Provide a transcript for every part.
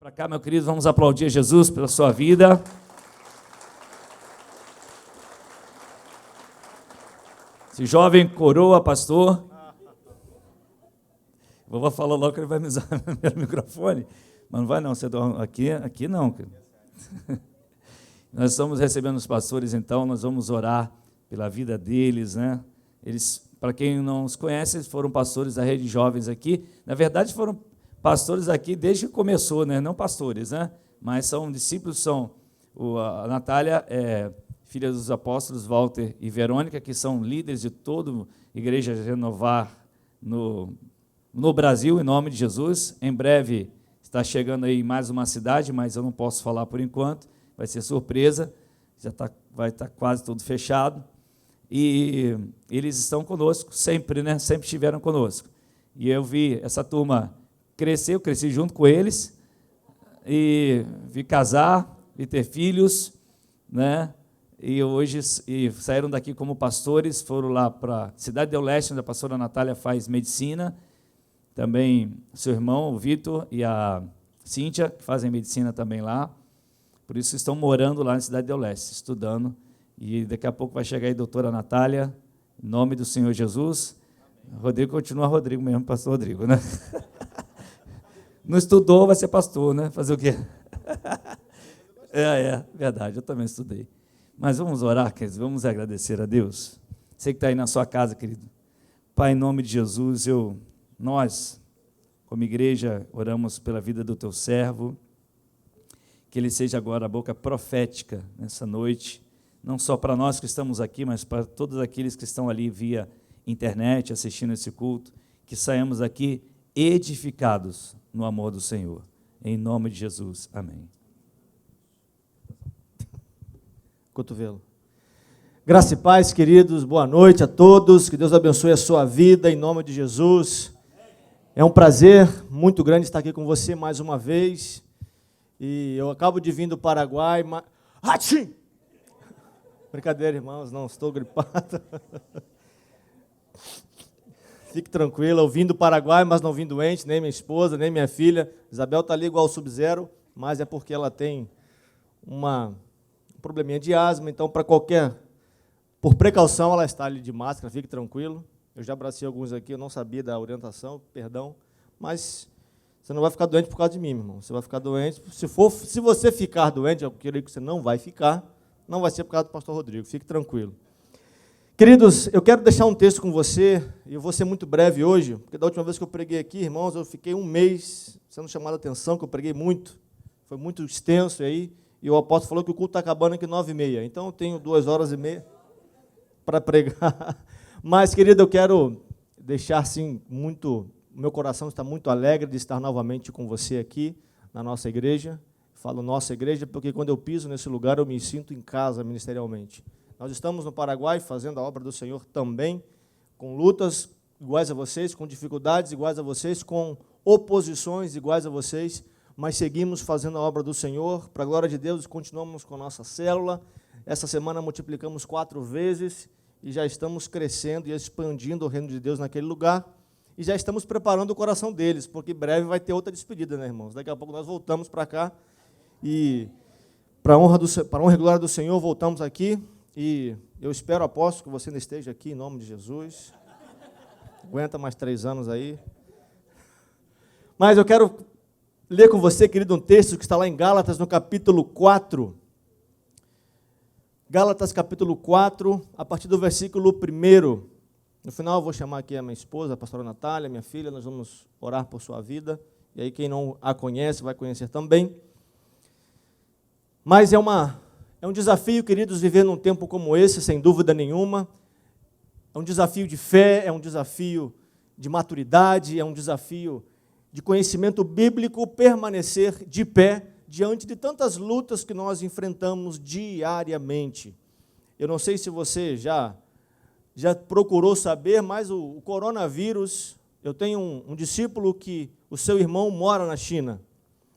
Para cá, meu querido, vamos aplaudir Jesus pela sua vida. Esse jovem coroa, pastor. Eu vou falar logo que ele vai me usar o microfone. Mas não vai não, você aqui não. Nós estamos recebendo os pastores, então, nós vamos orar pela vida deles, né? Eles, para quem não os conhece, eles foram pastores da Rede Jovens aqui. Na verdade, foram pastores aqui desde que começou, né? Não pastores, né? Mas são discípulos, a Natália é filha dos apóstolos Walter e Verônica, que são líderes de toda a Igreja Renovar no Brasil, em nome de Jesus. Em breve está chegando aí mais uma cidade, mas eu não posso falar por enquanto, vai ser surpresa, vai estar quase tudo fechado. E eles estão conosco sempre, né? Sempre estiveram conosco. E eu vi essa turma crescer, eu cresci junto com eles, e vi casar, vi ter filhos, né? E hoje saíram daqui como pastores, foram lá para a Cidade del Leste, onde a pastora Natália faz medicina, também seu irmão, o Vitor, e a Cíntia, que fazem medicina também lá, por isso estão morando lá na Cidade del Leste, estudando, e daqui a pouco vai chegar aí a doutora Natália, em nome do Senhor Jesus. Rodrigo continua Rodrigo mesmo, pastor Rodrigo, né? Não estudou, vai ser pastor, né? Fazer o quê? Verdade, eu também estudei. Mas vamos orar, queridos, vamos agradecer a Deus. Você que está aí na sua casa, querido. Pai, em nome de Jesus, nós, como igreja, oramos pela vida do teu servo, que ele seja agora a boca profética nessa noite, não só para nós que estamos aqui, mas para todos aqueles que estão ali via internet, assistindo esse culto, que saímos aqui edificados no amor do Senhor. Em nome de Jesus. Amém. Cotovelo. Graça e paz, queridos, boa noite a todos, que Deus abençoe a sua vida, em nome de Jesus. É um prazer muito grande estar aqui com você mais uma vez, e eu acabo de vir do Paraguai, Achim! Brincadeira, irmãos, não estou gripado. Fique tranquila, eu vim do Paraguai, mas não vim doente, nem minha esposa, nem minha filha. Isabel está ali igual ao Sub-Zero, mas é porque ela tem um probleminha de asma, então por precaução ela está ali de máscara, fique tranquilo. Eu já abracei alguns aqui, eu não sabia da orientação, perdão, mas você não vai ficar doente por causa de mim, meu irmão. Você vai ficar doente, se você ficar doente, eu creio que você não vai ficar, não vai ser por causa do pastor Rodrigo, fique tranquilo. Queridos, eu quero deixar um texto com você, e eu vou ser muito breve hoje, porque da última vez que eu preguei aqui, irmãos, eu fiquei um mês sendo chamado a atenção, que eu preguei muito, foi muito extenso aí, e o apóstolo falou que o culto está acabando aqui 9h30, então eu tenho 2h30 para pregar. Mas, querido, eu quero deixar assim o meu coração está muito alegre de estar novamente com você aqui na nossa igreja. Falo nossa igreja porque quando eu piso nesse lugar eu me sinto em casa ministerialmente. Nós estamos no Paraguai fazendo a obra do Senhor também, com lutas iguais a vocês, com dificuldades iguais a vocês, com oposições iguais a vocês, mas seguimos fazendo a obra do Senhor, para a glória de Deus, continuamos com a nossa célula. Essa semana multiplicamos 4 vezes e já estamos crescendo e expandindo o reino de Deus naquele lugar, e já estamos preparando o coração deles, porque breve vai ter outra despedida, né, irmãos? Daqui a pouco nós voltamos para cá, e para a honra e glória do Senhor, voltamos aqui, e eu espero, apóstolo, que você ainda esteja aqui, em nome de Jesus. Aguenta mais 3 anos aí. Mas eu quero ler com você, querido, um texto que está lá em Gálatas, no capítulo 4. Gálatas, capítulo 4, a partir do versículo 1. No final eu vou chamar aqui a minha esposa, a pastora Natália, minha filha, nós vamos orar por sua vida. E aí quem não a conhece, vai conhecer também. Mas é um desafio, queridos, viver num tempo como esse, sem dúvida nenhuma. É um desafio de fé, é um desafio de maturidade, é um desafio de conhecimento bíblico, permanecer de pé diante de tantas lutas que nós enfrentamos diariamente. Eu não sei se você já procurou saber, mas o coronavírus, eu tenho um discípulo que o seu irmão mora na China.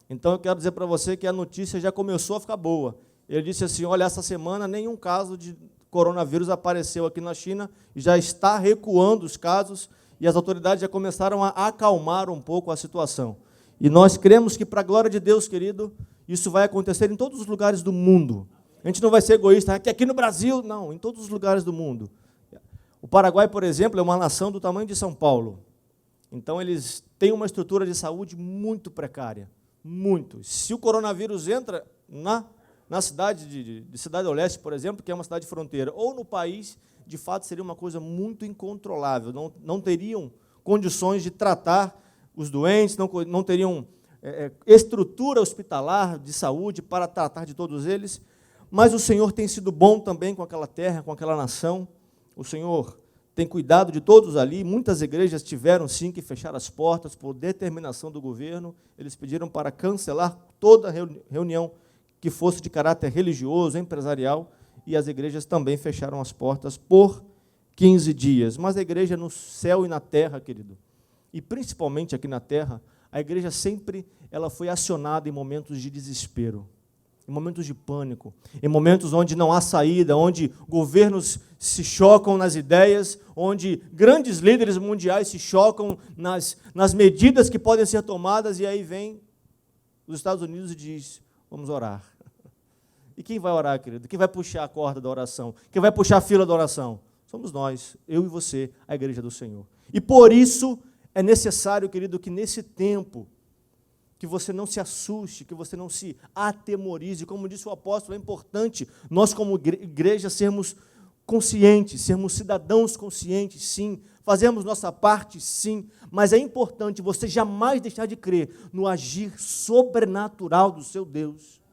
Então eu quero dizer para você que a notícia já começou a ficar boa. Ele disse assim, olha, essa semana nenhum caso de coronavírus apareceu aqui na China, já está recuando os casos, e as autoridades já começaram a acalmar um pouco a situação. E nós cremos que, para a glória de Deus, querido, isso vai acontecer em todos os lugares do mundo. A gente não vai ser egoísta, aqui no Brasil, não, em todos os lugares do mundo. O Paraguai, por exemplo, é uma nação do tamanho de São Paulo. Então, eles têm uma estrutura de saúde muito precária, muito. Se o coronavírus entra na cidade de Cidade do Leste, por exemplo, que é uma cidade fronteira, ou no país, de fato, seria uma coisa muito incontrolável. Não teriam condições de tratar os doentes, não teriam estrutura hospitalar de saúde para tratar de todos eles. Mas o Senhor tem sido bom também com aquela terra, com aquela nação. O Senhor tem cuidado de todos ali. Muitas igrejas tiveram, sim, que fechar as portas por determinação do governo. Eles pediram para cancelar toda reunião que fosse de caráter religioso, empresarial, e as igrejas também fecharam as portas por 15 dias. Mas a igreja no céu e na terra, querido, e principalmente aqui na terra, a igreja sempre ela foi acionada em momentos de desespero, em momentos de pânico, em momentos onde não há saída, onde governos se chocam nas ideias, onde grandes líderes mundiais se chocam nas medidas que podem ser tomadas, e aí vem os Estados Unidos e diz, vamos orar. E quem vai orar, querido? Quem vai puxar a corda da oração? Quem vai puxar a fila da oração? Somos nós, eu e você, a igreja do Senhor. E por isso é necessário, querido, que nesse tempo, que você não se assuste, que você não se atemorize. Como disse o apóstolo, é importante nós, como igreja, sermos conscientes, sermos cidadãos conscientes, sim, fazemos nossa parte, sim, mas é importante você jamais deixar de crer no agir sobrenatural do seu Deus.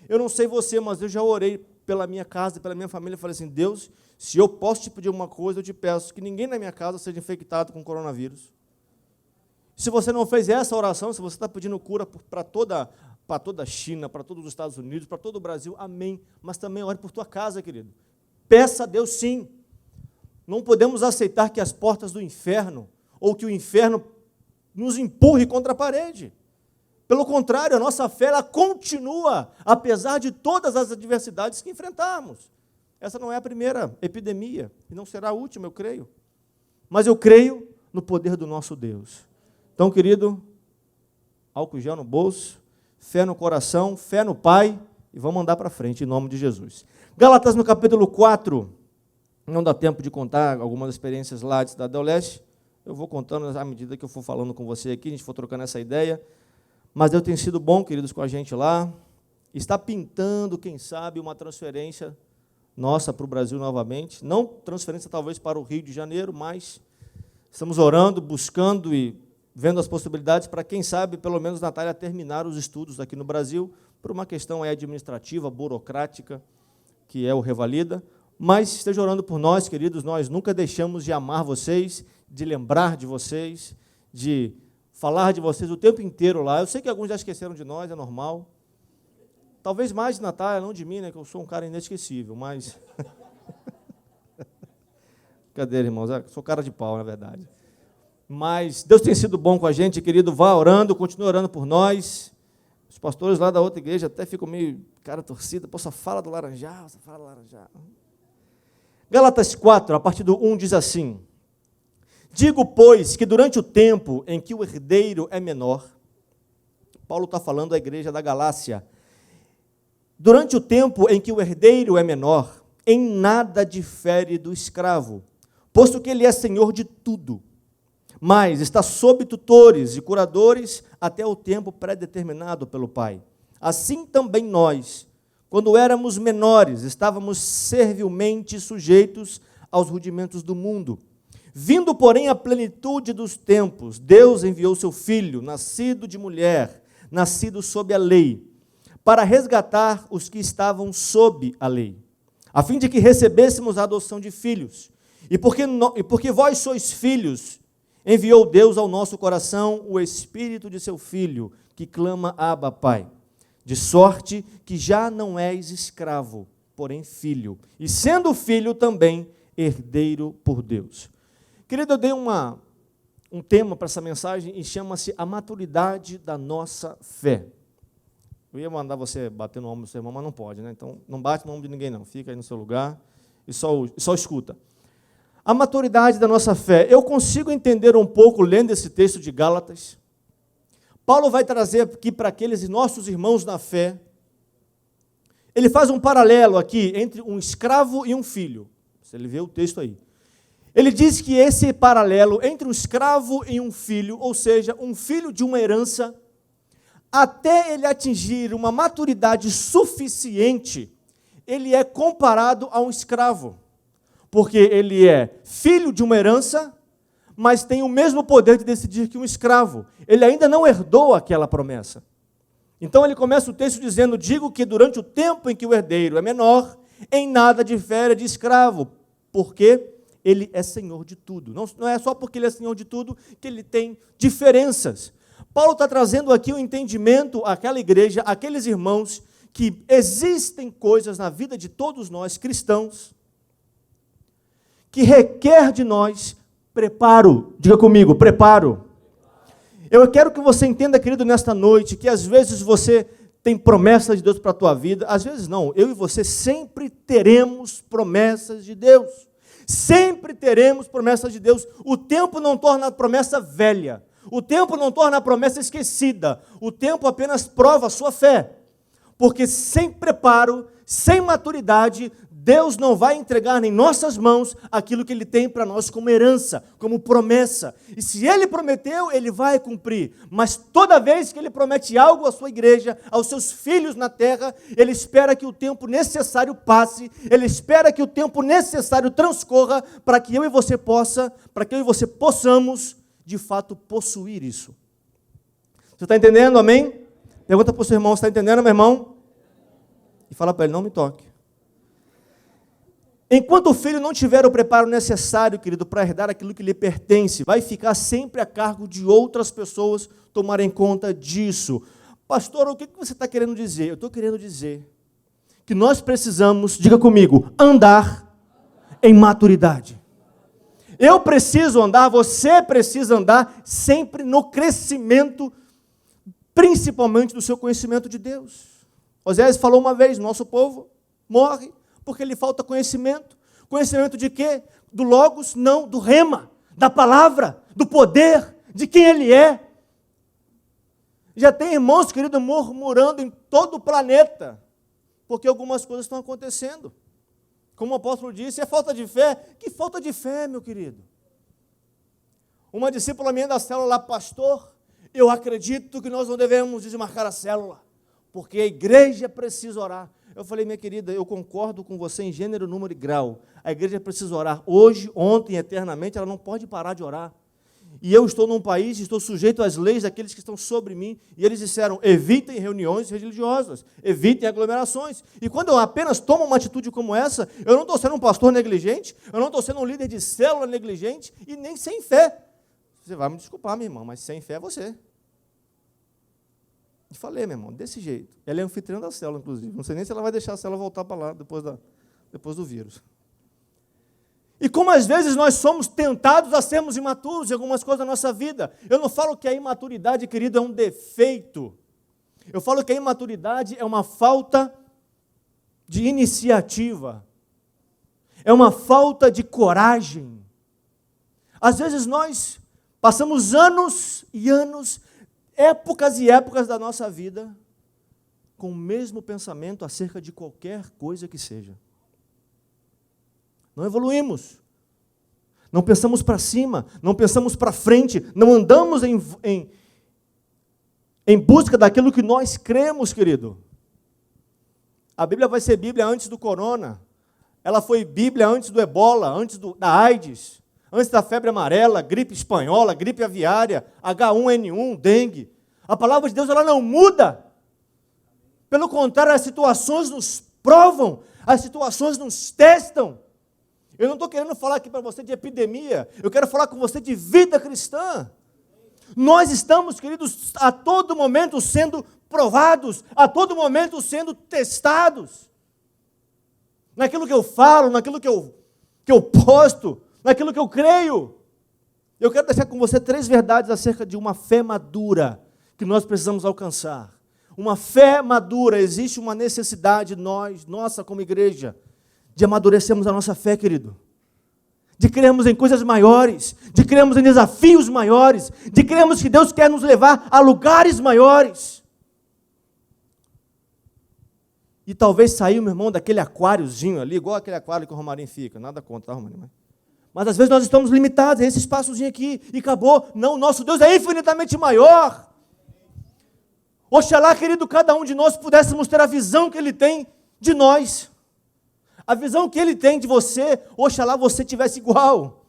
Eu não sei você, mas eu já orei pela minha casa, pela minha família, e falei assim, Deus, se eu posso te pedir uma coisa, eu te peço que ninguém na minha casa seja infectado com coronavírus. Se você não fez essa oração, se você está pedindo cura para toda a China, para todos os Estados Unidos, para todo o Brasil, amém. Mas também ore por tua casa, querido. Peça a Deus, sim. Não podemos aceitar que as portas do inferno, ou que o inferno nos empurre contra a parede. Pelo contrário, a nossa fé ela continua, apesar de todas as adversidades que enfrentamos. Essa não é a primeira epidemia, e não será a última, eu creio. Mas eu creio no poder do nosso Deus. Então, querido, álcool gel no bolso, fé no coração, fé no Pai, e vamos andar para frente, em nome de Jesus. Gálatas, no capítulo 4, não dá tempo de contar algumas experiências lá de Cidade do Leste, eu vou contando à medida que eu for falando com você aqui, a gente for trocando essa ideia, mas Deus tem sido bom, queridos, com a gente lá, está pintando, quem sabe, uma transferência nossa para o Brasil novamente, não transferência talvez para o Rio de Janeiro, mas estamos orando, buscando e vendo as possibilidades para, quem sabe, pelo menos, Natália, terminar os estudos aqui no Brasil, por uma questão administrativa, burocrática, que é o Revalida, mas esteja orando por nós, queridos, nós nunca deixamos de amar vocês, de lembrar de vocês, de falar de vocês o tempo inteiro lá. Eu sei que alguns já esqueceram de nós, é normal. Talvez mais de Natália, não de mim, né, que eu sou um cara inesquecível, mas... Brincadeira, irmãos, eu sou cara de pau, na verdade. Mas Deus tem sido bom com a gente, querido, vá orando, continue orando por nós. Os pastores lá da outra igreja até ficam meio cara torcida, pô, só fala do Laranjal, só fala do Laranjal. Gálatas 4, a partir do 1, diz assim, digo, pois, que durante o tempo em que o herdeiro é menor, Paulo está falando à igreja da Galácia, durante o tempo em que o herdeiro é menor, em nada difere do escravo, posto que ele é senhor de tudo, mas está sob tutores e curadores até o tempo pré-determinado pelo Pai. Assim também nós, quando éramos menores, estávamos servilmente sujeitos aos rudimentos do mundo. Vindo, porém, à plenitude dos tempos, Deus enviou seu Filho, nascido de mulher, nascido sob a lei, para resgatar os que estavam sob a lei, a fim de que recebêssemos a adoção de filhos. E porque vós sois filhos, enviou Deus ao nosso coração o Espírito de seu Filho, que clama, Abba, Pai. De sorte que já não és escravo, porém filho. E sendo filho também, herdeiro por Deus. Querido, eu dei um tema para essa mensagem e chama-se a maturidade da nossa fé. Eu ia mandar você bater no ombro do seu irmão, mas não pode, né? Então, não bate no ombro de ninguém, não. Fica aí no seu lugar e só escuta. A maturidade da nossa fé. Eu consigo entender um pouco, lendo esse texto de Gálatas, Paulo vai trazer aqui para aqueles nossos irmãos na fé, ele faz um paralelo aqui entre um escravo e um filho. Se ele vê o texto aí. Ele diz que esse paralelo entre um escravo e um filho, ou seja, um filho de uma herança, até ele atingir uma maturidade suficiente, ele é comparado a um escravo, porque ele é filho de uma herança, mas tem o mesmo poder de decidir que um escravo. Ele ainda não herdou aquela promessa. Então ele começa o texto dizendo: digo que durante o tempo em que o herdeiro é menor, em nada difere de escravo, porque ele é senhor de tudo. Não é só porque ele é senhor de tudo que ele tem diferenças. Paulo está trazendo aqui o entendimento àquela igreja, àqueles irmãos, que existem coisas na vida de todos nós cristãos que requer de nós preparo. Diga comigo, preparo. Eu quero que você entenda, querido, nesta noite, que às vezes você tem promessas de Deus para a tua vida, às vezes não, eu e você sempre teremos promessas de Deus. Sempre teremos promessas de Deus. O tempo não torna a promessa velha. O tempo não torna a promessa esquecida. O tempo apenas prova a sua fé. Porque sem preparo, sem maturidade, Deus não vai entregar em nossas mãos aquilo que Ele tem para nós como herança, como promessa. E se Ele prometeu, Ele vai cumprir. Mas toda vez que Ele promete algo à sua igreja, aos seus filhos na terra, Ele espera que o tempo necessário passe, Ele espera que o tempo necessário transcorra para que eu e você possamos, de fato, possuir isso. Você está entendendo, amém? Pergunta para o seu irmão: você está entendendo, meu irmão? E fala para ele: não me toque. Enquanto o filho não tiver o preparo necessário, querido, para herdar aquilo que lhe pertence, vai ficar sempre a cargo de outras pessoas tomarem conta disso. Pastor, o que você está querendo dizer? Eu estou querendo dizer que nós precisamos, diga comigo, andar em maturidade. Eu preciso andar, você precisa andar sempre no crescimento, principalmente do seu conhecimento de Deus. Osés falou uma vez: nosso povo morre porque lhe falta conhecimento. Conhecimento de quê? Do Logos? Não, do Rema, da palavra, do poder, de quem Ele é. Já tem irmãos, querido, murmurando em todo o planeta, porque algumas coisas estão acontecendo. Como o apóstolo disse, é falta de fé. Que falta de fé, meu querido? Uma discípula minha da célula lá: pastor, eu acredito que nós não devemos desmarcar a célula, porque a igreja precisa orar. Eu falei: minha querida, eu concordo com você em gênero, número e grau. A igreja precisa orar hoje, ontem, eternamente, ela não pode parar de orar. E eu estou num país, estou sujeito às leis daqueles que estão sobre mim, e eles disseram: evitem reuniões religiosas, evitem aglomerações. E quando eu apenas tomo uma atitude como essa, eu não estou sendo um pastor negligente, eu não estou sendo um líder de célula negligente, e nem sem fé. Você vai me desculpar, minha irmã, mas sem fé é você. E falei: meu irmão, desse jeito. Ela é anfitriã da célula, inclusive. Não sei nem se ela vai deixar a célula voltar para lá depois do vírus. E como às vezes nós somos tentados a sermos imaturos em algumas coisas da nossa vida. Eu não falo que a imaturidade, querido, é um defeito. Eu falo que a imaturidade é uma falta de iniciativa. É uma falta de coragem. Às vezes nós passamos anos e anos, épocas e épocas da nossa vida com o mesmo pensamento acerca de qualquer coisa que seja. Não evoluímos, não pensamos para cima, não pensamos para frente, não andamos em busca daquilo que nós cremos, querido. A Bíblia vai ser Bíblia antes do corona, ela foi Bíblia antes do ebola, antes da AIDS, antes da febre amarela, gripe espanhola, gripe aviária, H1N1, dengue. A palavra de Deus, ela não muda. Pelo contrário, as situações nos provam, as situações nos testam. Eu não estou querendo falar aqui para você de epidemia, eu quero falar com você de vida cristã. Nós estamos, queridos, a todo momento sendo provados, a todo momento sendo testados. Naquilo que eu falo, naquilo que eu posto, naquilo que eu creio. Eu quero deixar com você 3 verdades acerca de uma fé madura que nós precisamos alcançar. Uma fé madura, existe uma necessidade nossa como igreja, de amadurecermos a nossa fé, querido. de crermos em coisas maiores, de crermos em desafios maiores, de crermos que Deus quer nos levar a lugares maiores. E talvez sair, meu irmão, daquele aquáriozinho ali, igual aquele aquário que o Romarinho fica, nada contra, tá, Romarinho? Mas às vezes nós estamos limitados a esse espaçozinho aqui, e acabou. Não, nosso Deus é infinitamente maior. Oxalá, querido, cada um de nós pudéssemos ter a visão que Ele tem de nós. A visão que Ele tem de você, oxalá você tivesse igual.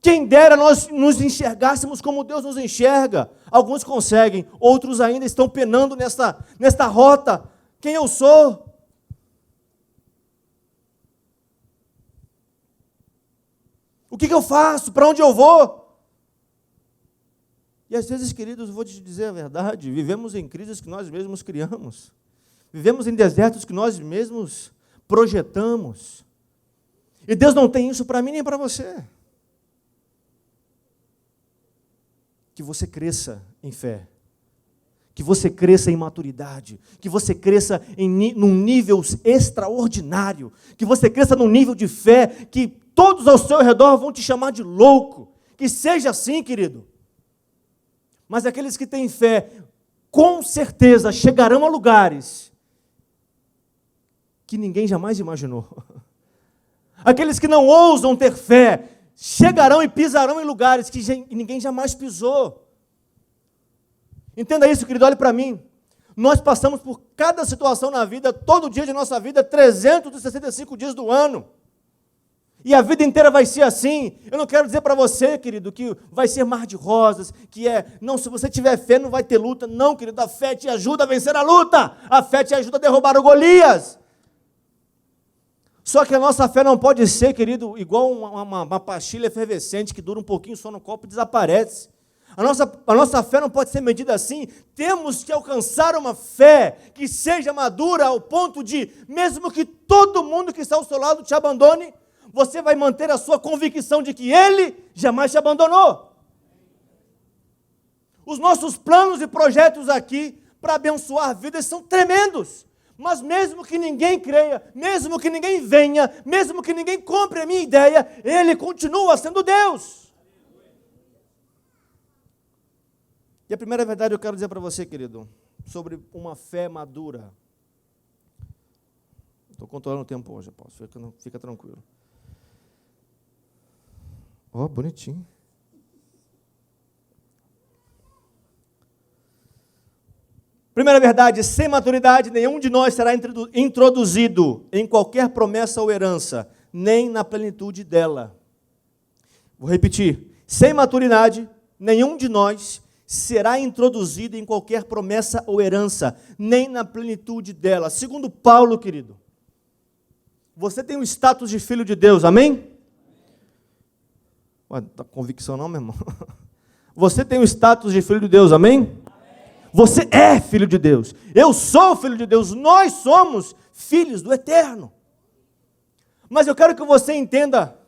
Quem dera nós nos enxergássemos como Deus nos enxerga. Alguns conseguem, outros ainda estão penando nesta rota. Quem eu sou? O que eu faço? Para onde eu vou? E às vezes, queridos, eu vou te dizer a verdade, vivemos em crises que nós mesmos criamos. Vivemos em desertos que nós mesmos projetamos. E Deus não tem isso para mim nem para você. Que você cresça em fé. Que você cresça em maturidade. Que você cresça num nível extraordinário. Que você cresça num nível de fé que todos ao seu redor vão te chamar de louco. Que seja assim, querido. Mas aqueles que têm fé, com certeza chegarão a lugares que ninguém jamais imaginou. Aqueles que não ousam ter fé, chegarão e pisarão em lugares que ninguém jamais pisou. Entenda isso, querido, olhe para mim. Nós passamos por cada situação na vida, todo dia de nossa vida, 365 dias do ano. E a vida inteira vai ser assim. Eu não quero dizer para você, querido, que vai ser mar de rosas, não, se você tiver fé não vai ter luta. Não, querido, a fé te ajuda a vencer a luta. A fé te ajuda a derrubar o Golias. Só que a nossa fé não pode ser, querido, igual uma pastilha efervescente que dura um pouquinho só no copo e desaparece. A nossa fé não pode ser medida assim. Temos que alcançar uma fé que seja madura ao ponto de, mesmo que todo mundo que está ao seu lado te abandone, você vai manter a sua convicção de que Ele jamais te abandonou. Os nossos planos e projetos aqui para abençoar vidas são tremendos. Mas mesmo que ninguém creia, mesmo que ninguém venha, mesmo que ninguém compre a minha ideia, Ele continua sendo Deus. E a primeira verdade eu quero dizer para você, querido, sobre uma fé madura. Estou controlando o tempo hoje, apóstolo, fica tranquilo. Ó, bonitinho. Primeira verdade, sem maturidade, nenhum de nós será introduzido em qualquer promessa ou herança, nem na plenitude dela. Vou repetir, sem maturidade, nenhum de nós será introduzido em qualquer promessa ou herança, nem na plenitude dela. Segundo Paulo, querido, você tem o status de filho de Deus, amém? Ué, tá convicção não, meu irmão? Você tem o status de filho de Deus, amém? Você é filho de Deus. Eu sou filho de Deus. Nós somos filhos do Eterno. Mas eu quero que você entenda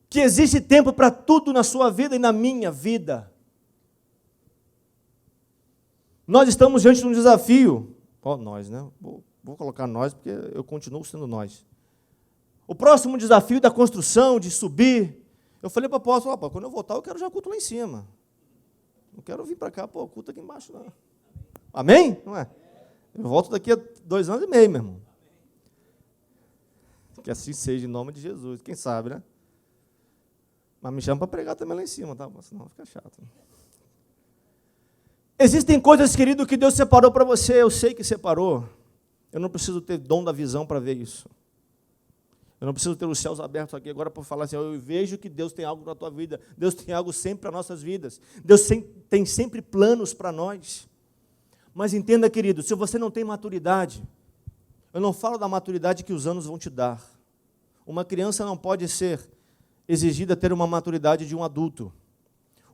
que existe tempo para tudo na sua vida e na minha vida. Nós estamos diante de um desafio. Nós, né? Vou colocar nós, porque eu continuo sendo nós. O próximo desafio da construção, de subir. Eu falei para o apóstolo, quando eu voltar, eu quero já culto lá em cima. Não quero vir para cá, culto aqui embaixo, não. Amém? Não é? Eu volto daqui a 2 anos e meio, meu irmão. Que assim seja, em nome de Jesus. Quem sabe, né? Mas me chama para pregar também lá em cima, tá? Senão fica chato. Existem coisas, querido, que Deus separou para você. Eu sei que separou. Eu não preciso ter dom da visão para ver isso. Eu não preciso ter os céus abertos aqui agora para falar assim, eu vejo que Deus tem algo na tua vida. Deus tem algo sempre para nossas vidas. Deus tem sempre planos para nós. Mas entenda, querido, se você não tem maturidade, eu não falo da maturidade que os anos vão te dar. Uma criança não pode ser exigida ter uma maturidade de um adulto.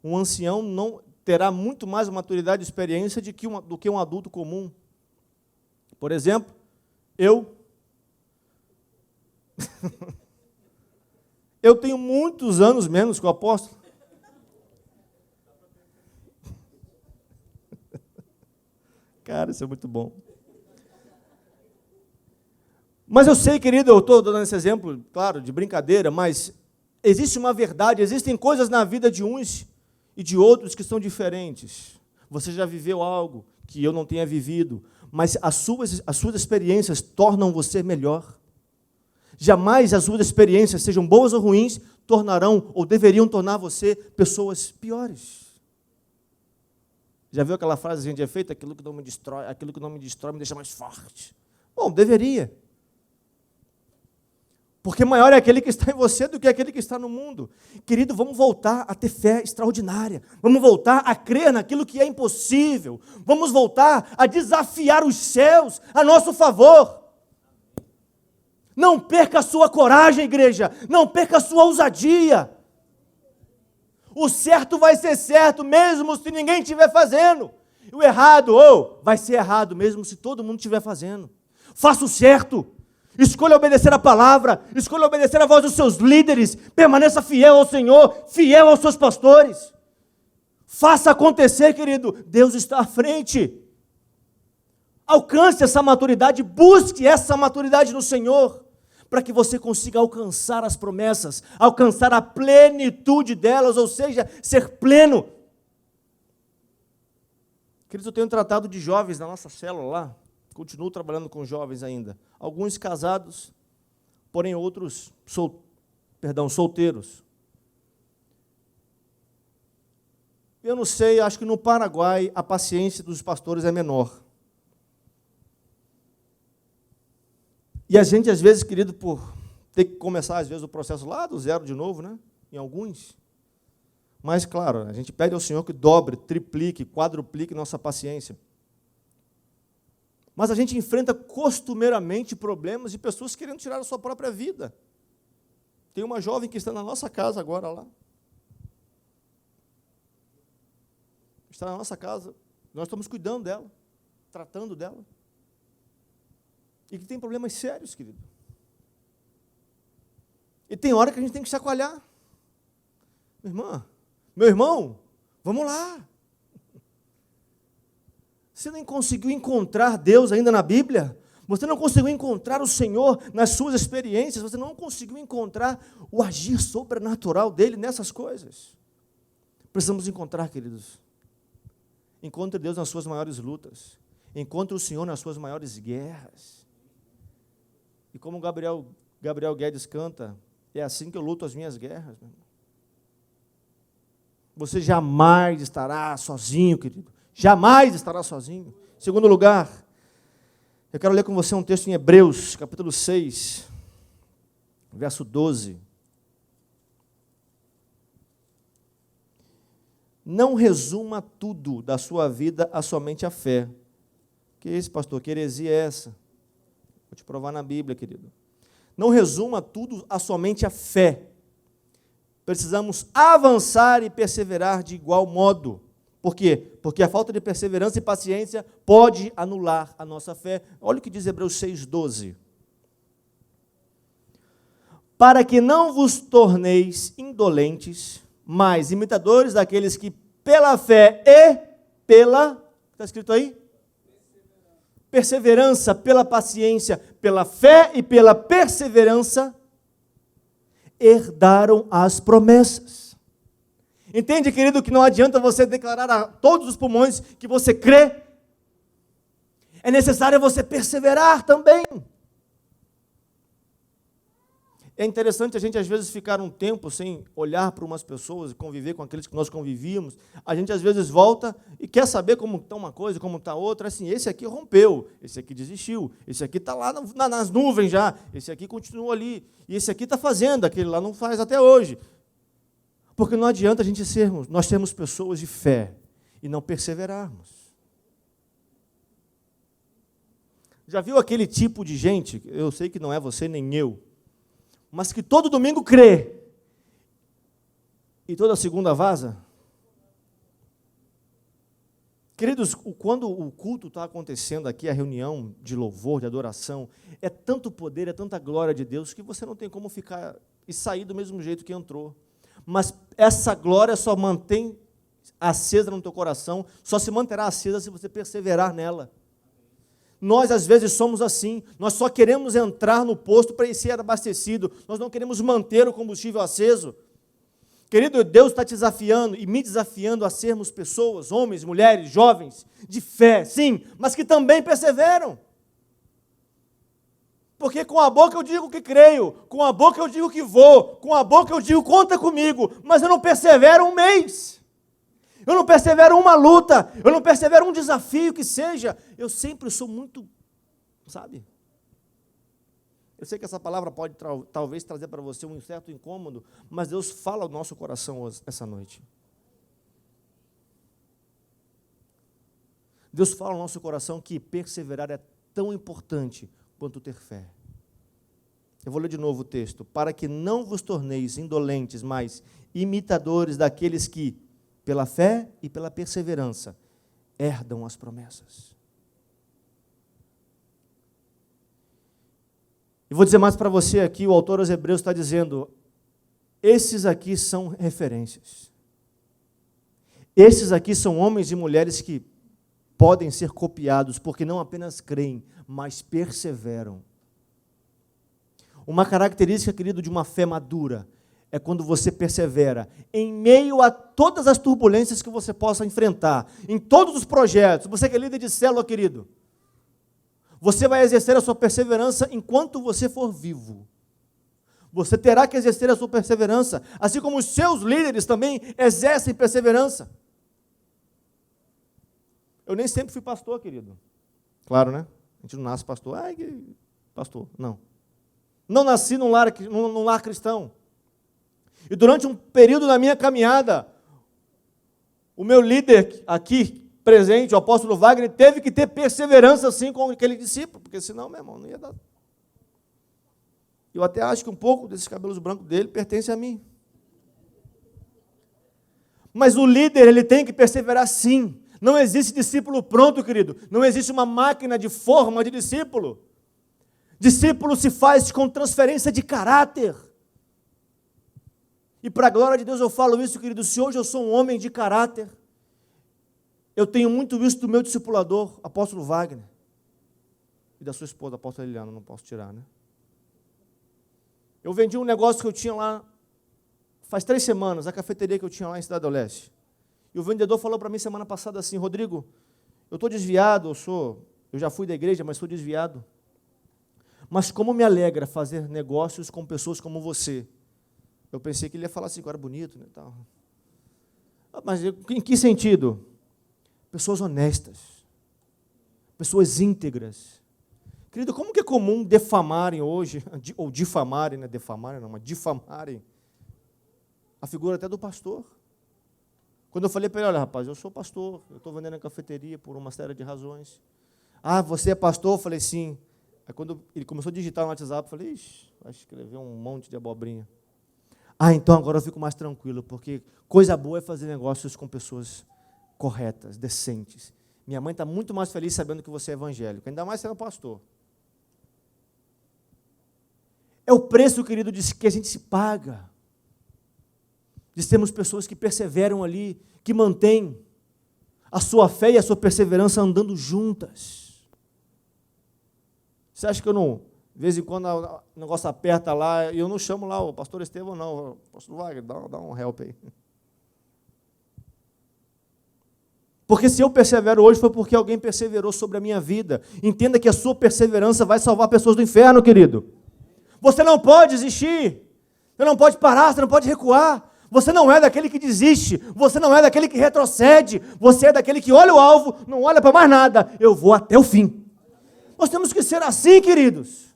Um ancião não terá muito mais maturidade e experiência do que um adulto comum. Por exemplo, eu tenho muitos anos menos que o apóstolo. Cara, isso é muito bom. Mas eu sei, querido, eu estou dando esse exemplo, claro, de brincadeira, mas existe uma verdade, existem coisas na vida de uns e de outros que são diferentes. Você já viveu algo que eu não tenha vivido, mas as suas experiências tornam você melhor. Jamais as suas experiências, sejam boas ou ruins, tornarão ou deveriam tornar você pessoas piores. Já viu aquela frase de efeito? Aquilo que não me destrói me deixa mais forte. Bom, deveria. Porque maior é aquele que está em você do que aquele que está no mundo. Querido, vamos voltar a ter fé extraordinária. Vamos voltar a crer naquilo que é impossível. Vamos voltar a desafiar os céus a nosso favor. Não perca a sua coragem, igreja. Não perca a sua ousadia. O certo vai ser certo, mesmo se ninguém estiver fazendo. E o errado, vai ser errado, mesmo se todo mundo estiver fazendo. Faça o certo. Escolha obedecer a palavra. Escolha obedecer a voz dos seus líderes. Permaneça fiel ao Senhor, fiel aos seus pastores. Faça acontecer, querido. Deus está à frente. Alcance essa maturidade, busque essa maturidade no Senhor, para que você consiga alcançar as promessas, alcançar a plenitude delas, ou seja, ser pleno. Queridos, eu tenho tratado de jovens na nossa célula lá, continuo trabalhando com jovens ainda, alguns casados, porém outros solteiros. Eu não sei, acho que no Paraguai a paciência dos pastores é menor. E a gente, às vezes, querido, por ter que começar, às vezes, o processo lá do zero de novo, né? Em alguns. Mas, claro, a gente pede ao Senhor que dobre, triplique, quadruplique nossa paciência. Mas a gente enfrenta costumeiramente problemas de pessoas querendo tirar a sua própria vida. Tem uma jovem que está na nossa casa agora lá. Está na nossa casa. Nós estamos cuidando dela, tratando dela. E que tem problemas sérios, querido. E tem hora que a gente tem que chacoalhar. Meu irmão, vamos lá. Você não conseguiu encontrar Deus ainda na Bíblia? Você não conseguiu encontrar o Senhor nas suas experiências? Você não conseguiu encontrar o agir sobrenatural dele nessas coisas? Precisamos encontrar, queridos. Encontre Deus nas suas maiores lutas. Encontre o Senhor nas suas maiores guerras. E como Gabriel Guedes canta, é assim que eu luto as minhas guerras. Meu irmão. Você jamais estará sozinho, querido. Jamais estará sozinho. Em segundo lugar, eu quero ler com você um texto em Hebreus, capítulo 6, verso 12. Não resuma tudo da sua vida a somente a fé. Que é isso, pastor? Que heresia é essa? Vou te provar na Bíblia, querido. Não resuma tudo a somente a fé. Precisamos avançar e perseverar de igual modo. Por quê? Porque a falta de perseverança e paciência pode anular a nossa fé. Olha o que diz Hebreus 6,12. Para que não vos torneis indolentes, mas imitadores daqueles que pela fé e pela... Está escrito aí? Perseverança, pela paciência, pela fé e pela perseverança, herdaram as promessas. Entende, querido, que não adianta você declarar a todos os pulmões que você crê. É necessário você perseverar também. É interessante a gente, às vezes, ficar um tempo sem olhar para umas pessoas e conviver com aqueles que nós convivíamos. A gente, às vezes, volta e quer saber como está uma coisa, como está outra. Assim, esse aqui rompeu, esse aqui desistiu, esse aqui está lá nas nuvens já, esse aqui continua ali, e esse aqui está fazendo, aquele lá não faz até hoje. Porque não adianta nós sermos pessoas de fé e não perseverarmos. Já viu aquele tipo de gente, eu sei que não é você nem eu, mas que todo domingo crê e toda segunda vaza? Queridos, quando o culto está acontecendo aqui, a reunião de louvor, de adoração, é tanto poder, é tanta glória de Deus, que você não tem como ficar e sair do mesmo jeito que entrou. Mas essa glória só mantém acesa no teu coração, só se manterá acesa se você perseverar nela. Nós, às vezes, somos assim. Nós só queremos entrar no posto para ser abastecido. Nós não queremos manter o combustível aceso. Querido, Deus está te desafiando e me desafiando a sermos pessoas, homens, mulheres, jovens, de fé, sim, mas que também perseveram. Porque com a boca eu digo que creio, com a boca eu digo que vou, com a boca eu digo conta comigo, mas eu não persevero um mês, eu não persevero uma luta, eu não persevero um desafio que seja, eu sempre sou muito, sabe? Eu sei que essa palavra pode talvez trazer para você um certo incômodo, mas Deus fala ao nosso coração essa noite. Deus fala ao nosso coração que perseverar é tão importante quanto ter fé. Eu vou ler de novo o texto. Para que não vos torneis indolentes, mas imitadores daqueles que, pela fé e pela perseverança, herdam as promessas. E vou dizer mais para você aqui, o autor aos Hebreus está dizendo, esses aqui são referências. Esses aqui são homens e mulheres que podem ser copiados, porque não apenas creem, mas perseveram. Uma característica, querido, de uma fé madura é quando você persevera em meio a todas as turbulências que você possa enfrentar, em todos os projetos. Você que é líder de célula, querido, você vai exercer a sua perseverança enquanto você for vivo. Você terá que exercer a sua perseverança, assim como os seus líderes também exercem perseverança. Eu nem sempre fui pastor, querido. Claro, né? A gente não nasce pastor. Ai, que pastor. Não. Não nasci num lar cristão. E durante um período da minha caminhada, o meu líder aqui presente, o apóstolo Wagner, teve que ter perseverança assim com aquele discípulo, porque senão, meu irmão, não ia dar. Eu até acho que um pouco desses cabelos brancos dele pertence a mim. Mas o líder, ele tem que perseverar sim. Não existe discípulo pronto, querido. Não existe uma máquina de forma de discípulo. Discípulo se faz com transferência de caráter. E para a glória de Deus eu falo isso, querido. Se hoje eu sou um homem de caráter, eu tenho muito isso do meu discipulador, apóstolo Wagner. E da sua esposa, apóstola Liliana, não posso tirar, né? Eu vendi um negócio que eu tinha lá, faz 3 semanas, a cafeteria que eu tinha lá em Cidade do Leste. E o vendedor falou para mim semana passada assim, Rodrigo, eu estou desviado, eu já fui da igreja, mas sou desviado. Mas como me alegra fazer negócios com pessoas como você. Eu pensei que ele ia falar assim, que eu era bonito, né, tal. Mas em que sentido? Pessoas honestas, pessoas íntegras. Querido, como que é comum defamarem hoje, ou difamarem, né, defamarem não, mas difamarem a figura até do pastor? Quando eu falei para ele, olha rapaz, eu sou pastor, eu estou vendendo a cafeteria por uma série de razões. Ah, você é pastor? Eu falei, sim. Aí quando ele começou a digitar no WhatsApp, eu falei, ixi, vai escrever um monte de abobrinha. Ah, então agora eu fico mais tranquilo, porque coisa boa é fazer negócios com pessoas corretas, decentes. Minha mãe está muito mais feliz sabendo que você é evangélico, ainda mais sendo pastor. É o preço, querido, que a gente se paga. De termos pessoas que perseveram ali, que mantêm a sua fé e a sua perseverança andando juntas. Você acha que eu não, de vez em quando o negócio aperta lá, e eu não chamo lá o pastor Estevão, não, o pastor Wagner, dá um help aí. Porque se eu persevero hoje foi porque alguém perseverou sobre a minha vida. Entenda que a sua perseverança vai salvar pessoas do inferno, querido. Você não pode desistir, você não pode parar, você não pode recuar. Você não é daquele que desiste, você não é daquele que retrocede, você é daquele que olha o alvo, não olha para mais nada, eu vou até o fim. Nós temos que ser assim, queridos.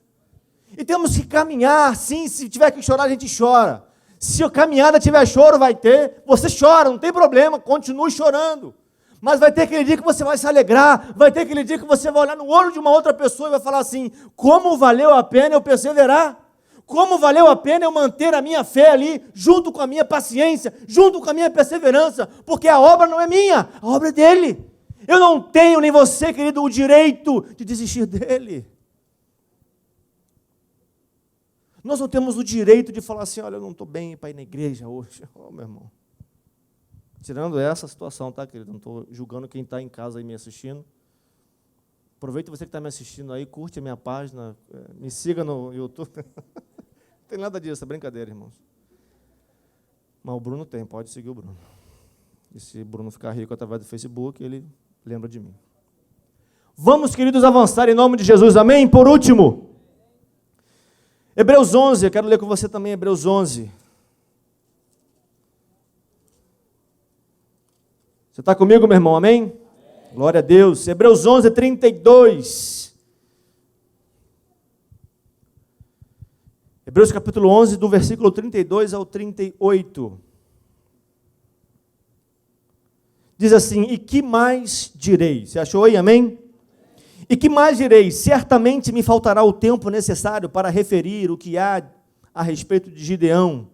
E temos que caminhar, sim, se tiver que chorar, a gente chora. Se a caminhada tiver choro, vai ter, você chora, não tem problema, continue chorando. Mas vai ter aquele dia que você vai se alegrar, vai ter aquele dia que você vai olhar no olho de uma outra pessoa e vai falar assim, como valeu a pena eu perseverar? Como valeu a pena eu manter a minha fé ali, junto com a minha paciência, junto com a minha perseverança, porque a obra não é minha, a obra é dele. Eu não tenho, nem você, querido, o direito de desistir dele. Nós não temos o direito de falar assim, olha, eu não estou bem para ir na igreja hoje. Oh, meu irmão. Tirando essa situação, tá, querido? Não estou julgando quem está em casa aí me assistindo. Aproveita você que está me assistindo aí, curte a minha página, me siga no YouTube. Não tem nada disso, é brincadeira, irmãos. Mas o Bruno tem, pode seguir o Bruno. E se o Bruno ficar rico através do Facebook, ele lembra de mim. Vamos, queridos, avançar em nome de Jesus, amém? Por último, Hebreus 11, eu quero ler com você também Hebreus 11. Você está comigo, meu irmão, amém? Glória a Deus. Hebreus 11, 32. Hebreus capítulo 11, do versículo 32 ao 38. Diz assim, e que mais direi? Você achou aí, amém? E que mais direi? Certamente me faltará o tempo necessário para referir o que há a respeito de Gideão,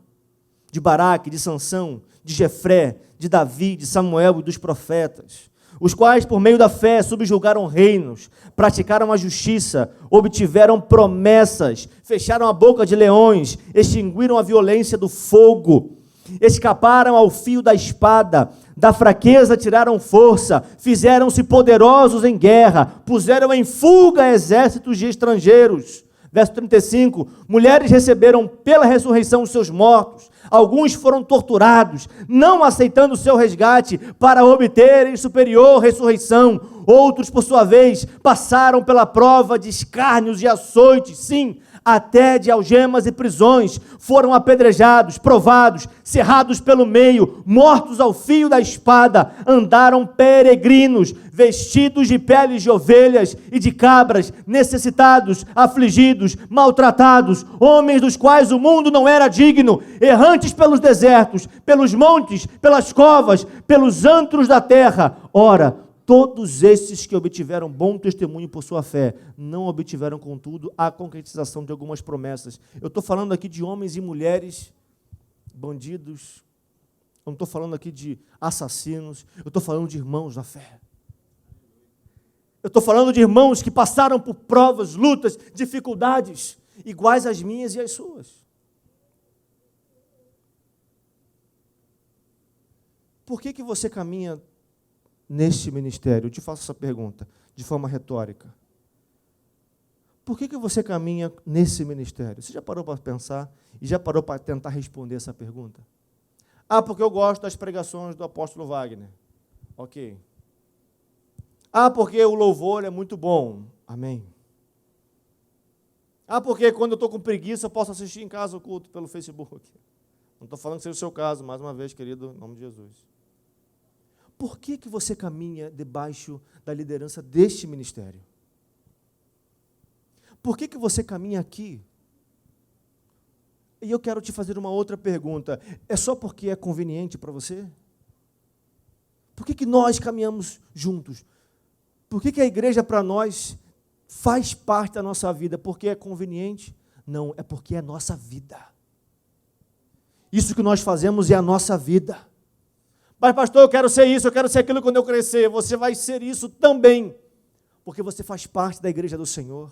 de Baraque, de Sansão, de Jefré, de Davi, de Samuel e dos profetas, os quais, por meio da fé, subjugaram reinos, praticaram a justiça, obtiveram promessas, fecharam a boca de leões, extinguiram a violência do fogo, escaparam ao fio da espada, da fraqueza tiraram força, fizeram-se poderosos em guerra, puseram em fuga exércitos de estrangeiros. Verso 35, mulheres receberam pela ressurreição os seus mortos, alguns foram torturados, não aceitando o seu resgate para obterem superior ressurreição, outros, por sua vez, passaram pela prova de escárnios e açoites, sim, até de algemas e prisões, foram apedrejados, provados, cerrados pelo meio, mortos ao fio da espada, andaram peregrinos, vestidos de peles de ovelhas e de cabras, necessitados, afligidos, maltratados, homens dos quais o mundo não era digno, errantes pelos desertos, pelos montes, pelas covas, pelos antros da terra. Ora, todos esses que obtiveram bom testemunho por sua fé, não obtiveram, contudo, a concretização de algumas promessas. Eu estou falando aqui de homens e mulheres, bandidos, eu não estou falando aqui de assassinos, eu estou falando de irmãos da fé. Eu estou falando de irmãos que passaram por provas, lutas, dificuldades, iguais às minhas e às suas. Por que você caminha neste ministério? Eu te faço essa pergunta, de forma retórica. Por que você caminha nesse ministério? Você já parou para pensar e já parou para tentar responder essa pergunta? Ah, porque eu gosto das pregações do apóstolo Wagner. Ok. Ah, porque o louvor é muito bom. Amém. Ah, porque quando eu estou com preguiça eu posso assistir em casa o culto pelo Facebook. Não estou falando que seja o seu caso, mais uma vez, querido, em nome de Jesus. Por que você caminha debaixo da liderança deste ministério? Por que você caminha aqui? E eu quero te fazer uma outra pergunta. É só porque é conveniente para você? Por que nós caminhamos juntos? Por que a igreja para nós faz parte da nossa vida? Porque é conveniente? Não, é porque é nossa vida. Isso que nós fazemos é a nossa vida. Mas, pastor, eu quero ser isso, eu quero ser aquilo quando eu crescer. Você vai ser isso também, porque você faz parte da igreja do Senhor.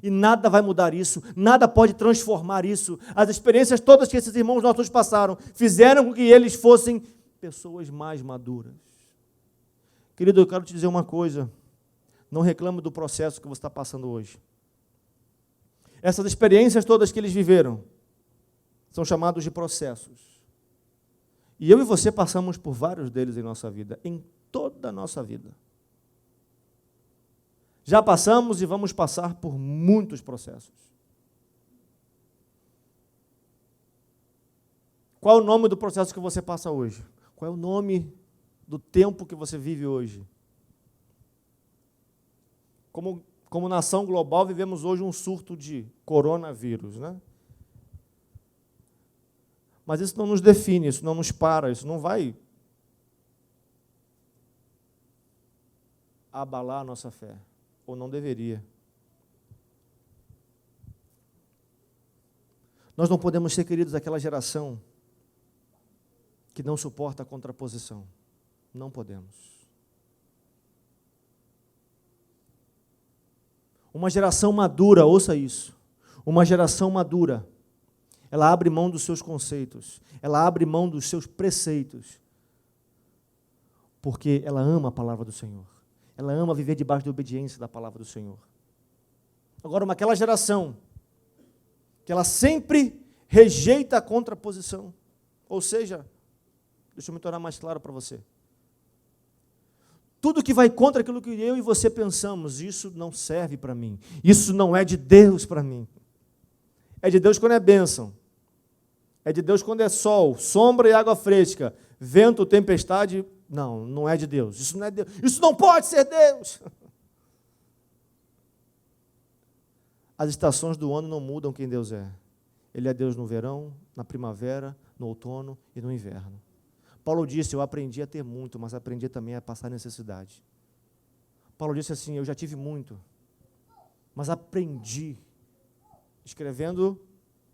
E nada vai mudar isso, nada pode transformar isso. As experiências todas que esses irmãos nossos passaram, fizeram com que eles fossem pessoas mais maduras. Querido, eu quero te dizer uma coisa. Não reclame do processo que você está passando hoje. Essas experiências todas que eles viveram são chamados de processos. E eu e você passamos por vários deles em nossa vida, em toda a nossa vida. Já passamos e vamos passar por muitos processos. Qual é o nome do processo que você passa hoje? Qual é o nome do tempo que você vive hoje? Como nação global, vivemos hoje um surto de coronavírus, né? Mas isso não nos define, isso não nos para, isso não vai abalar a nossa fé, ou não deveria. Nós não podemos ser, queridos, aquela geração que não suporta a contraposição. Não podemos. Uma geração madura, ouça isso, uma geração madura, ela abre mão dos seus conceitos, ela abre mão dos seus preceitos, porque ela ama a palavra do Senhor. Ela ama viver debaixo da obediência da palavra do Senhor. Agora, aquela geração que ela sempre rejeita a contraposição. Ou seja, deixa eu me tornar mais claro para você. Tudo que vai contra aquilo que eu e você pensamos, isso não serve para mim. Isso não é de Deus para mim. É de Deus quando é bênção. É de Deus quando é sol, sombra e água fresca, vento, tempestade. Não, não é de Deus. Isso não é Deus. Isso não pode ser Deus. As estações do ano não mudam quem Deus é. Ele é Deus no verão, na primavera, no outono e no inverno. Paulo disse, eu aprendi a ter muito, mas aprendi também a passar necessidade. Paulo disse assim, eu já tive muito, mas aprendi, escrevendo,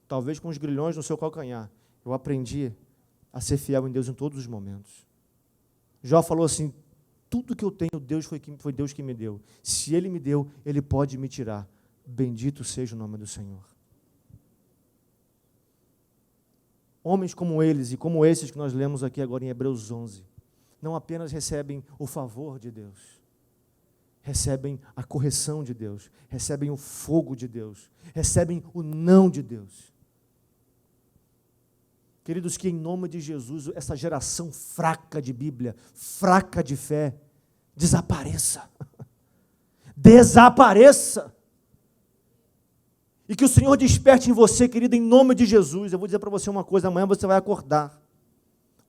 talvez com os grilhões no seu calcanhar, eu aprendi a ser fiel em Deus em todos os momentos. Jó falou assim, tudo que eu tenho, foi Deus que me deu. Se Ele me deu, Ele pode me tirar. Bendito seja o nome do Senhor. Homens como eles e como esses que nós lemos aqui agora em Hebreus 11, não apenas recebem o favor de Deus, recebem a correção de Deus, recebem o fogo de Deus, recebem o não de Deus. Queridos, que em nome de Jesus, essa geração fraca de Bíblia, fraca de fé, desapareça. Desapareça. E que o Senhor desperte em você, querido, em nome de Jesus. Eu vou dizer para você uma coisa, amanhã você vai acordar.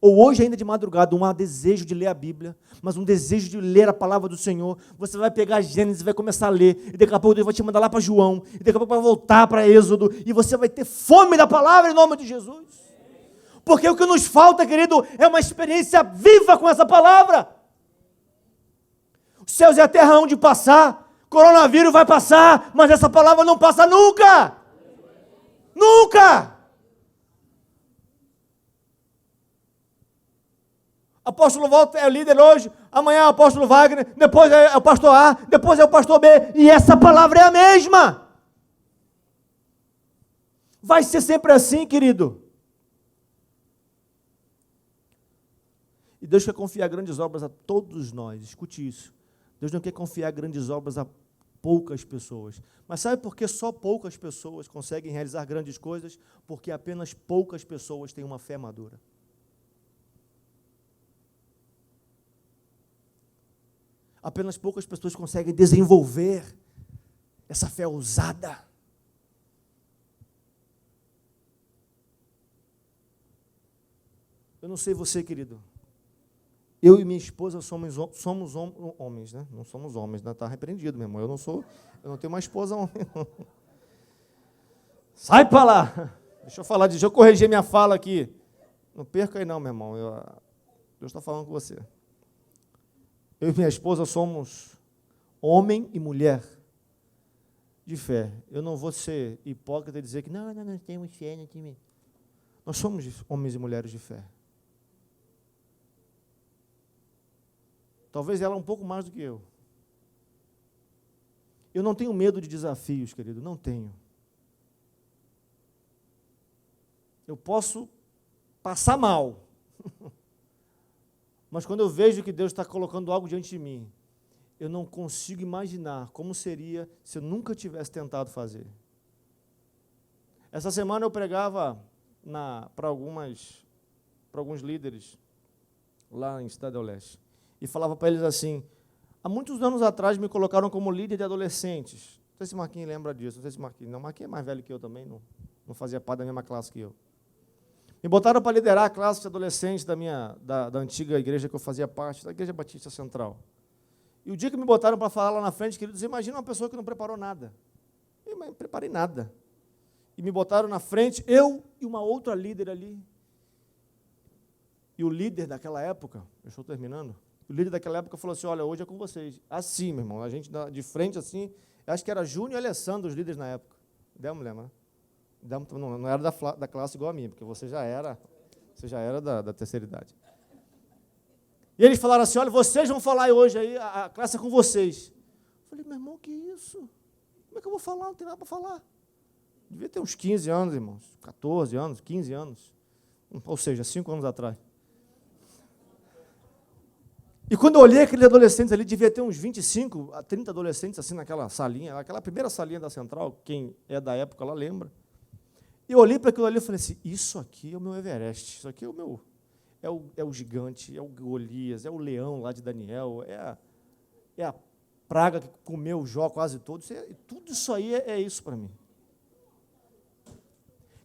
Ou hoje ainda de madrugada, um desejo de ler a Bíblia, mas um desejo de ler a palavra do Senhor. Você vai pegar Gênesis e vai começar a ler, e daqui a pouco Deus vai te mandar lá para João, e daqui a pouco vai voltar para Êxodo, e você vai ter fome da palavra em nome de Jesus. Porque o que nos falta, querido, é uma experiência viva com essa palavra. Os céus e a terra hão de passar, coronavírus vai passar, mas essa palavra não passa nunca. Nunca. Apóstolo Walter é o líder hoje, amanhã é o apóstolo Wagner, depois é o pastor A, depois é o pastor B, e essa palavra é a mesma. Vai ser sempre assim, querido. E Deus quer confiar grandes obras a todos nós, escute isso. Deus não quer confiar grandes obras a poucas pessoas. Mas sabe por que só poucas pessoas conseguem realizar grandes coisas? Porque apenas poucas pessoas têm uma fé madura. Apenas poucas pessoas conseguem desenvolver essa fé ousada. Eu não sei você, querido. Eu e minha esposa somos homens, né? Não somos homens, né? Está repreendido, meu irmão. Eu não tenho uma esposa homem, não. Sai para lá! Deixa eu corrigir minha fala aqui. Não perca aí não, meu irmão. Deus está falando com você. Eu e minha esposa somos homem e mulher de fé. Eu não vou ser hipócrita e dizer que não temos fé, não temos. Nós somos homens e mulheres de fé. Talvez ela um pouco mais do que eu. Eu não tenho medo de desafios, querido, não tenho. Eu posso passar mal. Mas quando eu vejo que Deus está colocando algo diante de mim, eu não consigo imaginar como seria se eu nunca tivesse tentado fazer. Essa semana eu pregava para alguns líderes lá em Cidade do Leste. E falava para eles assim, há muitos anos atrás me colocaram como líder de adolescentes. Não sei se Marquinhos lembra disso, não sei se Marquinhos é mais velho que eu também, não fazia parte da mesma classe que eu. Me botaram para liderar a classe de adolescentes da antiga igreja que eu fazia parte, da Igreja Batista Central. E o dia que me botaram para falar lá na frente, queridos, imagina uma pessoa que não preparou nada. Eu não preparei nada. E me botaram na frente, eu e uma outra líder ali. E o líder daquela época, eu estou terminando, o líder daquela época falou assim, olha, hoje é com vocês. Assim, meu irmão, a gente de frente assim, acho que era Júnior e Alessandro os líderes na época. Demo, lembra? Não era da classe igual a mim, porque você já era da terceira idade. E eles falaram assim, olha, vocês vão falar hoje aí, a classe é com vocês. Eu falei, meu irmão, que isso? Como é que eu vou falar? Não tem nada para falar. Devia ter uns 15 anos, irmãos, 14 anos, 15 anos. Ou seja, 5 anos atrás. E quando eu olhei aqueles adolescentes ali, devia ter uns 25 a 30 adolescentes assim naquela salinha, aquela primeira salinha da Central, quem é da época lá lembra. E eu olhei para aquilo ali e falei assim, isso aqui é o meu Everest, isso aqui é o meu, é o gigante, é o Golias, é o leão lá de Daniel, é a praga que comeu o Jó quase todo, tudo isso aí é isso para mim.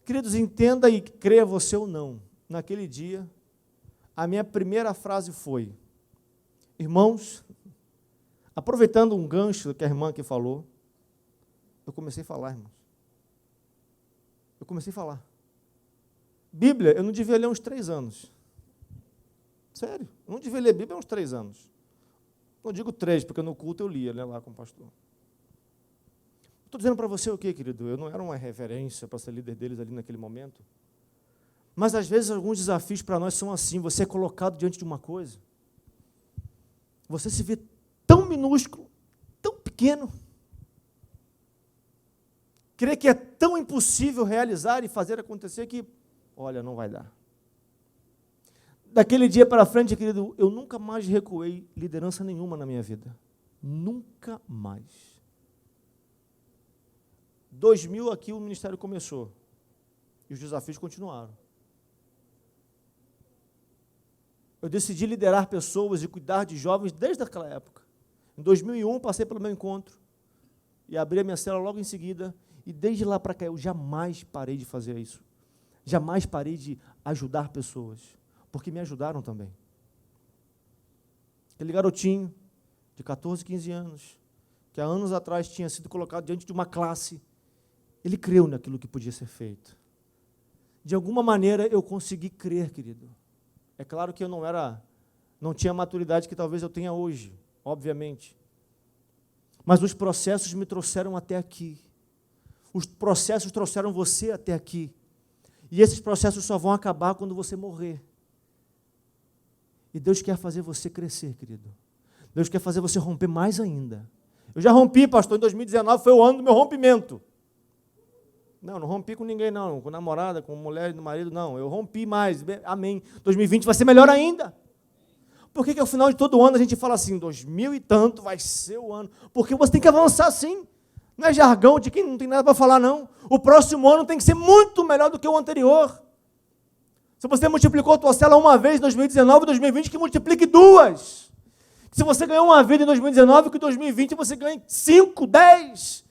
Queridos, entenda e creia você ou não, naquele dia, a minha primeira frase foi, irmãos, aproveitando um gancho que a irmã aqui falou, eu comecei a falar, irmãos. Eu comecei a falar. Bíblia, eu não devia ler uns 3 anos. Sério, eu não devia ler Bíblia há uns 3 anos. Não digo 3, porque no culto eu lia, né, lá com o pastor. Estou dizendo para você o quê, querido? Eu não era uma referência para ser líder deles ali naquele momento. Mas, às vezes, alguns desafios para nós são assim, você é colocado diante de uma coisa, você se vê tão minúsculo, tão pequeno, crê que é tão impossível realizar e fazer acontecer que, olha, não vai dar. Daquele dia para frente, querido, eu nunca mais recuei liderança nenhuma na minha vida. Nunca mais. 2000 aqui o ministério começou. E os desafios continuaram. Eu decidi liderar pessoas e cuidar de jovens desde aquela época. Em 2001, passei pelo meu encontro. E abri a minha célula logo em seguida. E desde lá para cá, eu jamais parei de fazer isso. Jamais parei de ajudar pessoas. Porque me ajudaram também. Aquele garotinho de 14, 15 anos, que há anos atrás tinha sido colocado diante de uma classe, ele creu naquilo que podia ser feito. De alguma maneira eu consegui crer, querido. É claro que eu não tinha a maturidade que talvez eu tenha hoje, obviamente. Mas os processos me trouxeram até aqui. Os processos trouxeram você até aqui. E esses processos só vão acabar quando você morrer. E Deus quer fazer você crescer, querido. Deus quer fazer você romper mais ainda. Eu já rompi, pastor, em 2019 foi o ano do meu rompimento. Não rompi com ninguém, não. Com namorada, com mulher e marido, não. Eu rompi mais. Amém. 2020 vai ser melhor ainda. Por que ao final de todo ano a gente fala assim, 2000 e tanto vai ser o ano? Porque você tem que avançar sim. Não é jargão de quem não tem nada para falar, não. O próximo ano tem que ser muito melhor do que o anterior. Se você multiplicou a tua célula uma vez em 2019, 2020, que multiplique 2. Se você ganhou uma vida em 2019, que em 2020 você ganhe 5, 10.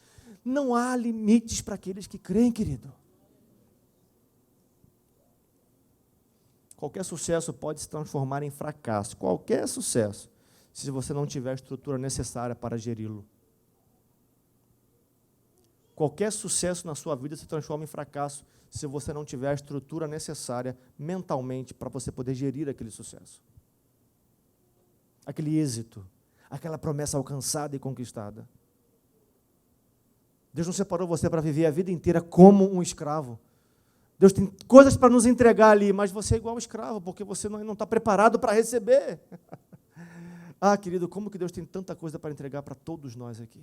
Não há limites para aqueles que creem, querido. Qualquer sucesso pode se transformar em fracasso. Qualquer sucesso, se você não tiver a estrutura necessária para geri-lo. Qualquer sucesso na sua vida se transforma em fracasso se você não tiver a estrutura necessária mentalmente para você poder gerir aquele sucesso. Aquele êxito, aquela promessa alcançada e conquistada. Deus não separou você para viver a vida inteira como um escravo. Deus tem coisas para nos entregar ali, mas você é igual escravo, porque você não está preparado para receber. Ah, querido, como que Deus tem tanta coisa para entregar para todos nós aqui?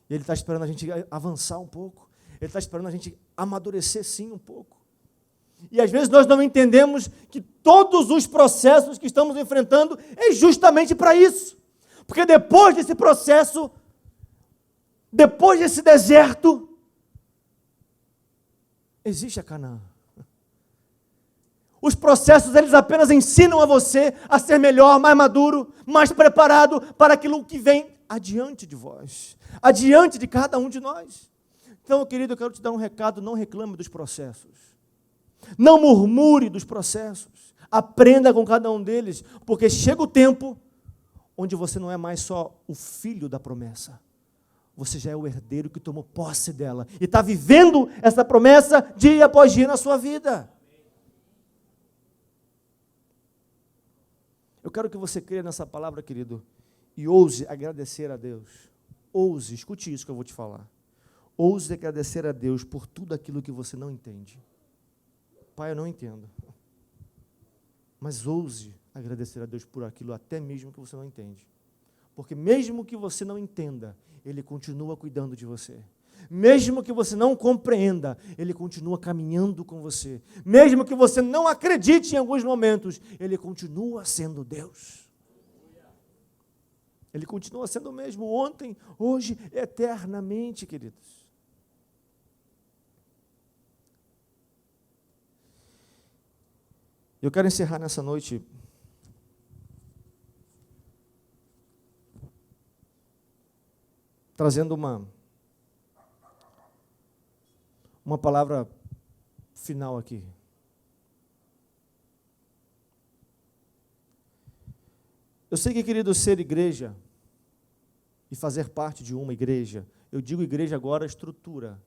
E Ele está esperando a gente avançar um pouco. Ele está esperando a gente amadurecer sim um pouco. E às vezes nós não entendemos que todos os processos que estamos enfrentando é justamente para isso. Porque depois desse processo, depois desse deserto, existe a Canaã. Os processos, eles apenas ensinam a você a ser melhor, mais maduro, mais preparado para aquilo que vem adiante de vós, adiante de cada um de nós. Então, querido, eu quero te dar um recado, não reclame dos processos. Não murmure dos processos. Aprenda com cada um deles, porque chega o tempo onde você não é mais só o filho da promessa. Você já é o herdeiro que tomou posse dela e está vivendo essa promessa dia após dia na sua vida. Eu quero que você creia nessa palavra, querido, e ouse agradecer a Deus. Ouse, escute isso que eu vou te falar. Ouse agradecer a Deus por tudo aquilo que você não entende. Pai, eu não entendo. Mas ouse agradecer a Deus por aquilo até mesmo que você não entende. Porque mesmo que você não entenda, Ele continua cuidando de você. Mesmo que você não compreenda, Ele continua caminhando com você. Mesmo que você não acredite em alguns momentos, Ele continua sendo Deus. Ele continua sendo o mesmo ontem, hoje, eternamente, queridos. Eu quero encerrar nessa noite trazendo uma palavra final aqui. Eu sei que, querido, ser igreja e fazer parte de uma igreja, eu digo igreja agora, estrutura,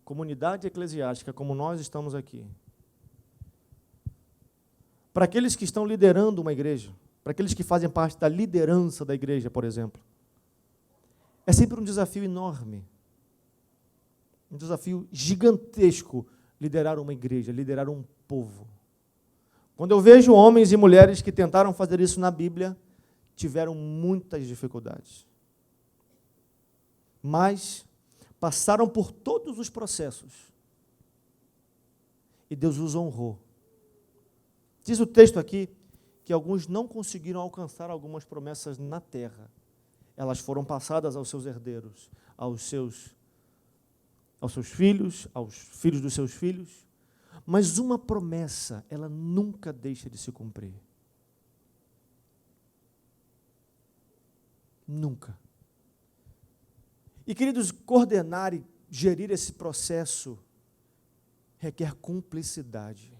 comunidade eclesiástica, como nós estamos aqui. Para aqueles que estão liderando uma igreja, para aqueles que fazem parte da liderança da igreja, por exemplo, é sempre um desafio enorme, um desafio gigantesco liderar uma igreja, liderar um povo. Quando eu vejo homens e mulheres que tentaram fazer isso na Bíblia, tiveram muitas dificuldades. Mas passaram por todos os processos. E Deus os honrou. Diz o texto aqui que alguns não conseguiram alcançar algumas promessas na terra. Elas foram passadas aos seus herdeiros, aos seus filhos, aos filhos dos seus filhos. Mas uma promessa, ela nunca deixa de se cumprir. Nunca. E, queridos, coordenar e gerir esse processo requer cumplicidade,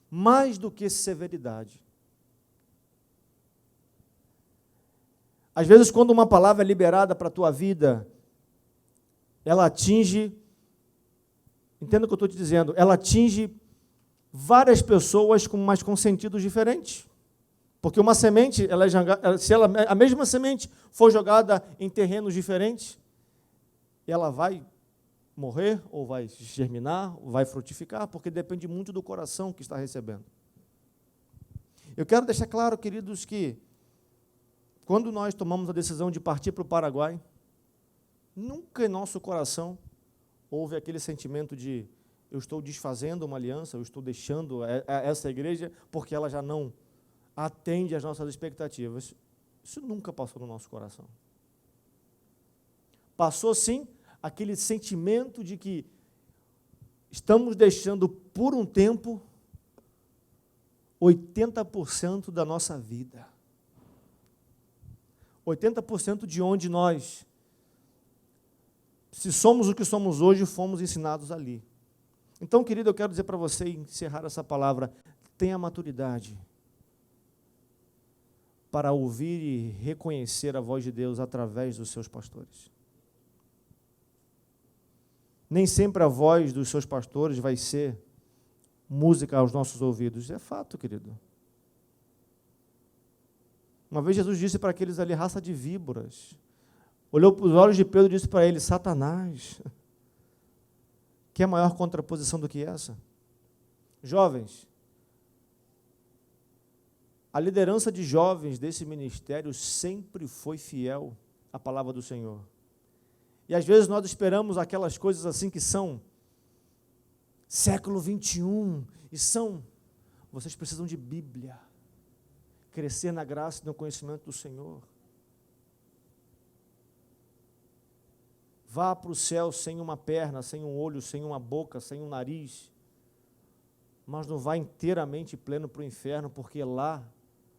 mais do que severidade. Às vezes, quando uma palavra é liberada para a tua vida, ela atinge, entenda o que eu estou te dizendo, ela atinge várias pessoas, mas com sentidos diferentes. Porque uma semente, a mesma semente for jogada em terrenos diferentes, ela vai morrer, ou vai germinar, ou vai frutificar, porque depende muito do coração que está recebendo. Eu quero deixar claro, queridos, que quando nós tomamos a decisão de partir para o Paraguai, nunca em nosso coração houve aquele sentimento de eu estou desfazendo uma aliança, eu estou deixando essa igreja porque ela já não atende às nossas expectativas. Isso nunca passou no nosso coração. Passou, sim, aquele sentimento de que estamos deixando por um tempo 80% da nossa vida. 80% de onde nós, se somos o que somos hoje, fomos ensinados ali. Então, querido, eu quero dizer para você, encerrar essa palavra, tenha maturidade para ouvir e reconhecer a voz de Deus através dos seus pastores. Nem sempre a voz dos seus pastores vai ser música aos nossos ouvidos. É fato, querido. Uma vez Jesus disse para aqueles ali, raça de víboras. Olhou para os olhos de Pedro e disse para ele, Satanás. Que é maior contraposição do que essa? Jovens, a liderança de jovens desse ministério sempre foi fiel à palavra do Senhor. E às vezes nós esperamos aquelas coisas assim que são século 21 e são, vocês precisam de Bíblia, crescer na graça e no conhecimento do Senhor. Vá para o céu sem uma perna, sem um olho, sem uma boca, sem um nariz, mas não vá inteiramente pleno para o inferno, porque lá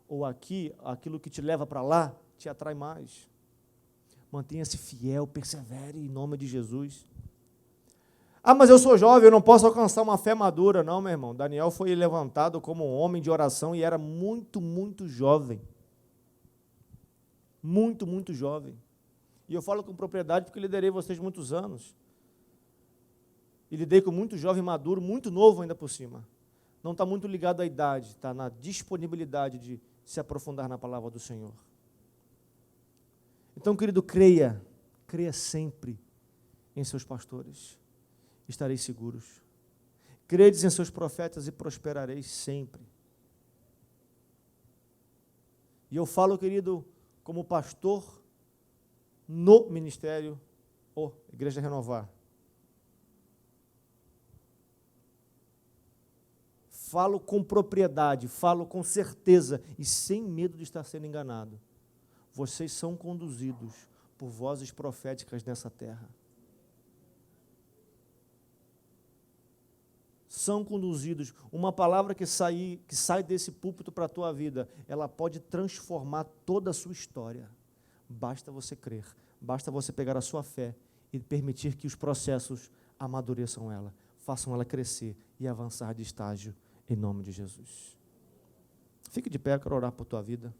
ou aqui, aquilo que te leva para lá, te atrai mais. Mantenha-se fiel, persevere em nome de Jesus. Ah, mas eu sou jovem, eu não posso alcançar uma fé madura. Não, meu irmão, Daniel foi levantado como um homem de oração e era muito, muito jovem. Muito, muito jovem. E eu falo com propriedade porque liderei vocês muitos anos. E lidei com muito jovem maduro, muito novo ainda por cima. Não está muito ligado à idade, está na disponibilidade de se aprofundar na palavra do Senhor. Então, querido, creia sempre em seus pastores, estareis seguros. Credes em seus profetas e prosperareis sempre. E eu falo, querido, como pastor no ministério, Igreja Renovar. Falo com propriedade, falo com certeza e sem medo de estar sendo enganado. vocês são conduzidos por vozes proféticas nessa terra. São conduzidos. Uma palavra que sai desse púlpito para a tua vida, ela pode transformar toda a sua história. Basta você crer, basta você pegar a sua fé e permitir que os processos amadureçam ela, façam ela crescer e avançar de estágio, em nome de Jesus. Fique de pé, eu quero orar por tua vida.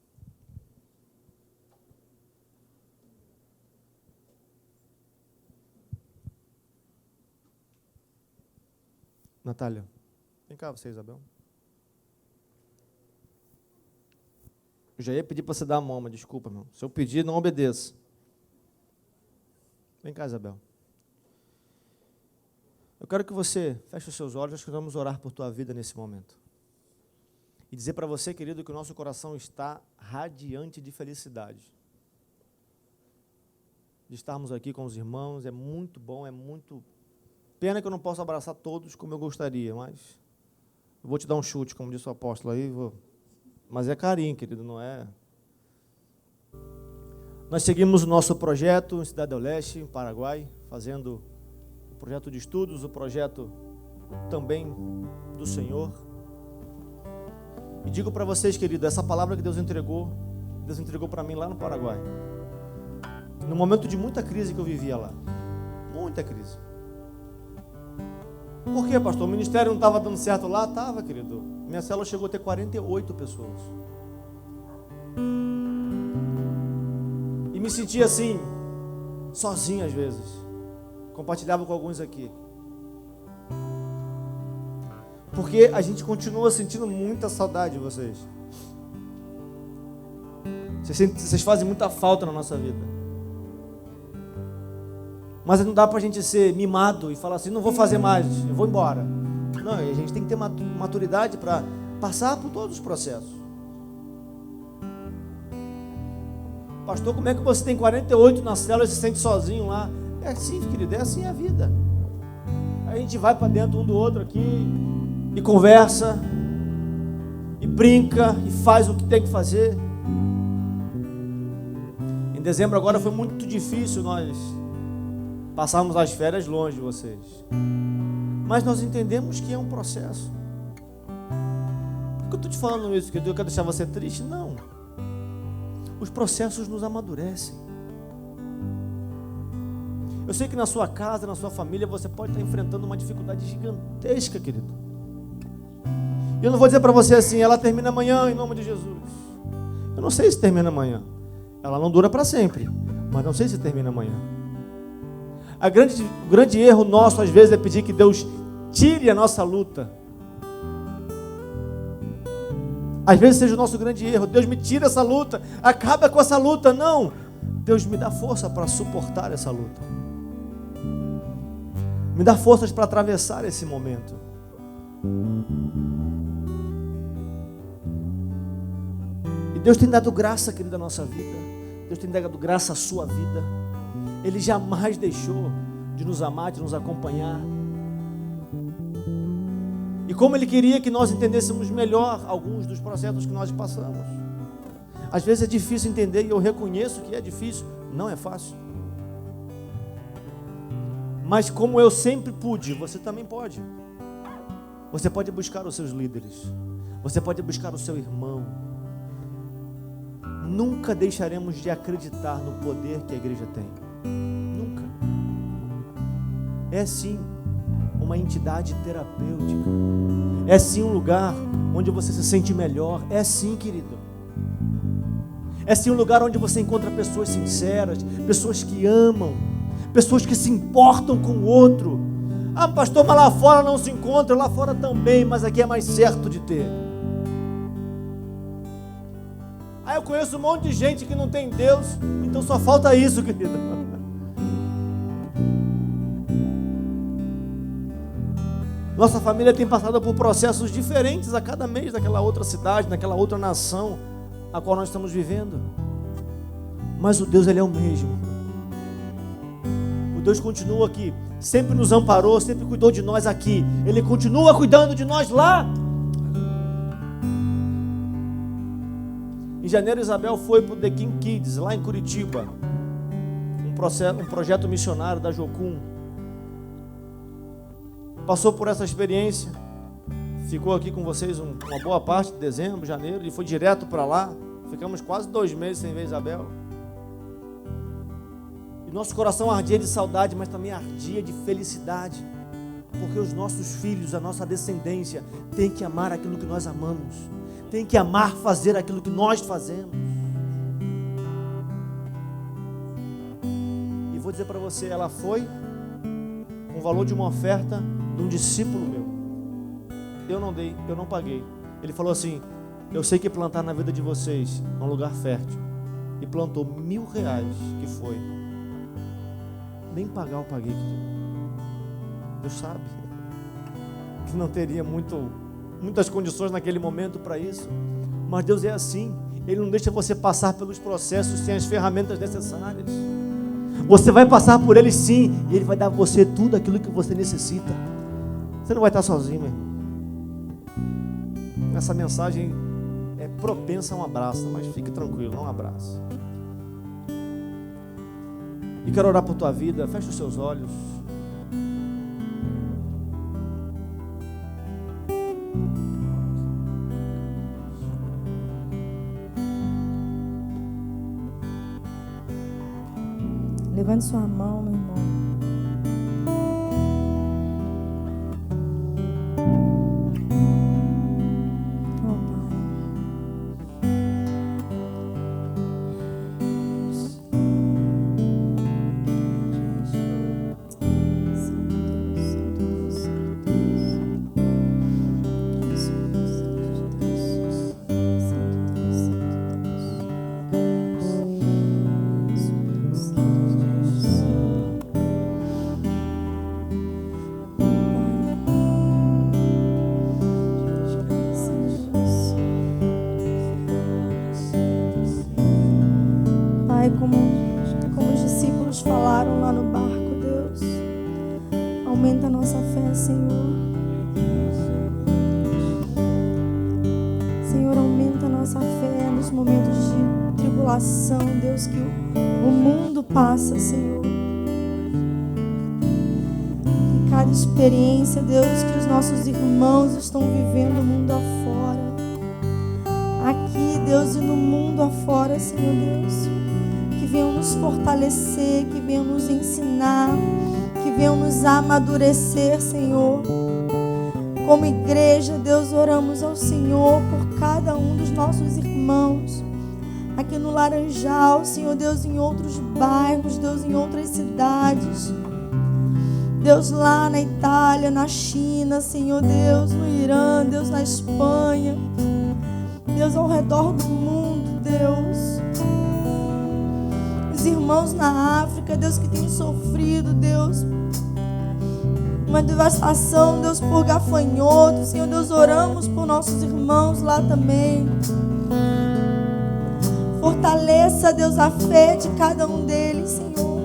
Natália, vem cá você, Isabel. Eu já ia pedir para você dar a mão, mas desculpa, meu. Se eu pedir, não obedeça. Vem cá, Isabel. Eu quero que você feche os seus olhos, nós vamos orar por tua vida nesse momento. E dizer para você, querido, que o nosso coração está radiante de felicidade. De estarmos aqui com os irmãos, é muito bom, é muito... Pena que eu não posso abraçar todos como eu gostaria, mas eu vou te dar um chute, como disse o apóstolo aí, mas é carinho, querido, não é? Nós seguimos o nosso projeto em Cidade do Leste, em Paraguai, fazendo o projeto de estudos, o projeto também do Senhor. E digo para vocês, querido, essa palavra que Deus entregou para mim lá no Paraguai. No momento de muita crise que eu vivia lá. Muita crise. Por quê, pastor? O ministério não estava dando certo lá? Estava, querido. Minha célula chegou a ter 48 pessoas. E me sentia assim, sozinho às vezes. Compartilhava com alguns aqui. Porque a gente continua sentindo muita saudade de vocês. Vocês fazem muita falta na nossa vida. Mas não dá para a gente ser mimado e falar assim, não vou fazer mais, eu vou embora. Não, a gente tem que ter maturidade para passar por todos os processos. Pastor, como é que você tem 48 na célula e se sente sozinho lá? É assim, querido, é assim a vida. A gente vai para dentro um do outro aqui e conversa, e brinca, e faz o que tem que fazer. Em dezembro agora foi muito difícil nós passarmos as férias longe de vocês. Mas nós entendemos que é um processo. Por que eu estou te falando isso? Que eu quero deixar você triste? Não. Os processos nos amadurecem. Eu sei que na sua casa, na sua família, você pode estar enfrentando uma dificuldade gigantesca, querido. E eu não vou dizer para você assim, ela termina amanhã em nome de Jesus. Eu não sei se termina amanhã. Ela não dura para sempre, mas não sei se termina amanhã. O grande erro nosso, às vezes, é pedir que Deus tire a nossa luta. Às vezes seja o nosso grande erro. Deus me tira essa luta, acaba com essa luta. Não, Deus me dá força para suportar essa luta. Me dá forças para atravessar esse momento. E Deus tem dado graça, querida, à nossa vida. Deus tem dado graça à sua vida. Ele jamais deixou de nos amar, de nos acompanhar. E como Ele queria que nós entendêssemos melhor alguns dos processos que nós passamos. Às vezes é difícil entender, e eu reconheço que é difícil, não é fácil. Mas como eu sempre pude, você também pode. Você pode buscar os seus líderes. Você pode buscar o seu irmão. Nunca deixaremos de acreditar no poder que a igreja tem. Nunca. É sim uma entidade terapêutica. É sim um lugar onde você se sente melhor. É sim, querido. É sim um lugar onde você encontra pessoas sinceras, pessoas que amam, pessoas que se importam com o outro. Ah, pastor, mas lá fora não se encontra, lá fora também, mas aqui é mais certo de ter. Ah, eu conheço um monte de gente que não tem Deus, então só falta isso, querido. Nossa família tem passado por processos diferentes a cada mês naquela outra cidade, naquela outra nação a qual nós estamos vivendo. Mas o Deus, Ele é o mesmo. O Deus continua aqui, sempre nos amparou, sempre cuidou de nós aqui. Ele continua cuidando de nós lá. Em janeiro, Isabel foi para o The King Kids, lá em Curitiba, um projeto missionário da Jocum. Passou por essa experiência, ficou aqui com vocês uma boa parte de dezembro, janeiro, e foi direto para lá. Ficamos quase 2 meses sem ver Isabel. E nosso coração ardia de saudade, mas também ardia de felicidade, porque os nossos filhos, a nossa descendência, tem que amar aquilo que nós amamos, tem que amar fazer aquilo que nós fazemos. E vou dizer para você, ela foi com o valor de uma oferta de um discípulo meu. Eu não dei, eu não paguei. Ele falou assim: eu sei que plantar na vida de vocês é um lugar fértil. E plantou R$1.000, que foi. Nem pagar eu paguei, querido. Deus sabe que não teria muitas condições naquele momento para isso. Mas Deus é assim. Ele não deixa você passar pelos processos sem as ferramentas necessárias. Você vai passar por ele sim, e ele vai dar a você tudo aquilo que você necessita. Você não vai estar sozinho, meu irmão. Essa mensagem é propensa a um abraço, mas fique tranquilo, não um abraço. E quero orar por tua vida. Feche os seus olhos. Levante sua mão, meu irmão. Como os discípulos falaram lá no barco, Deus, aumenta a nossa fé, Senhor. Senhor, aumenta a nossa fé nos momentos de tribulação, Deus, que o mundo passa, Senhor. E cada experiência, Deus, que os nossos irmãos estão vivendo mundo afora. Aqui, Deus, e no mundo afora, Senhor Deus. Que venham nos fortalecer, que venham nos ensinar, que venham nos amadurecer, Senhor. Como igreja, Deus, oramos ao Senhor por cada um dos nossos irmãos, aqui no Laranjal, Senhor Deus, em outros bairros, Deus, em outras cidades. Deus, lá na Itália, na China, Senhor Deus, no Irã, Deus, na Espanha, Deus, ao redor do mundo, Deus. Os irmãos na África, Deus, que têm sofrido, Deus, uma devastação, Deus, por gafanhotos, Senhor Deus, oramos por nossos irmãos lá também. Fortaleça, Deus, a fé de cada um deles, Senhor.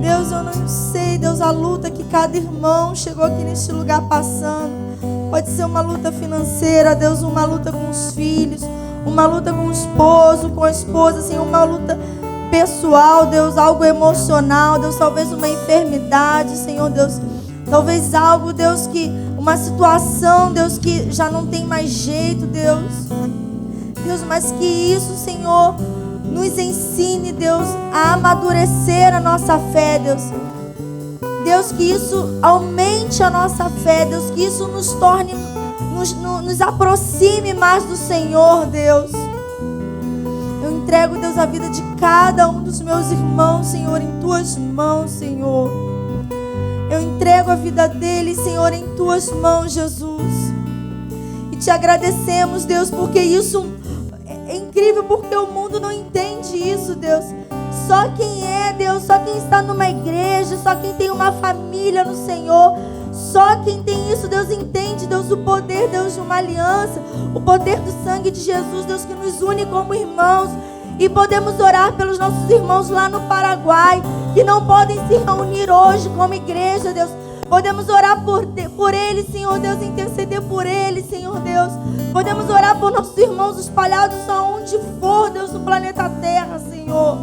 Deus, eu não sei, Deus, a luta que cada irmão chegou aqui neste lugar passando. Pode ser uma luta financeira, Deus, uma luta com os filhos, uma luta com o esposo, com a esposa, Senhor, uma luta pessoal, Deus, algo emocional, Deus, talvez uma enfermidade, Senhor Deus, talvez algo, Deus, que uma situação, Deus, que já não tem mais jeito, Deus, mas que isso, Senhor, nos ensine, Deus, a amadurecer a nossa fé, Deus, que isso aumente a nossa fé, Deus, que isso nos torne, nos aproxime mais do Senhor, Deus. Eu entrego, Deus, a vida de cada um dos meus irmãos, Senhor, em Tuas mãos, Senhor. Eu entrego a vida deles, Senhor, em Tuas mãos, Jesus. E Te agradecemos, Deus, porque isso é incrível, porque o mundo não entende isso, Deus. Só quem é, Deus, só quem está numa igreja, só quem tem uma família no Senhor, só quem tem isso, Deus, entende, Deus, o poder, Deus, de uma aliança, o poder do sangue de Jesus, Deus, que nos une como irmãos. E podemos orar pelos nossos irmãos lá no Paraguai, que não podem se reunir hoje como igreja, Deus, Podemos orar por eles, Senhor Deus, interceder por eles, Senhor Deus. Podemos orar por nossos irmãos espalhados aonde for, Deus, no planeta Terra, Senhor.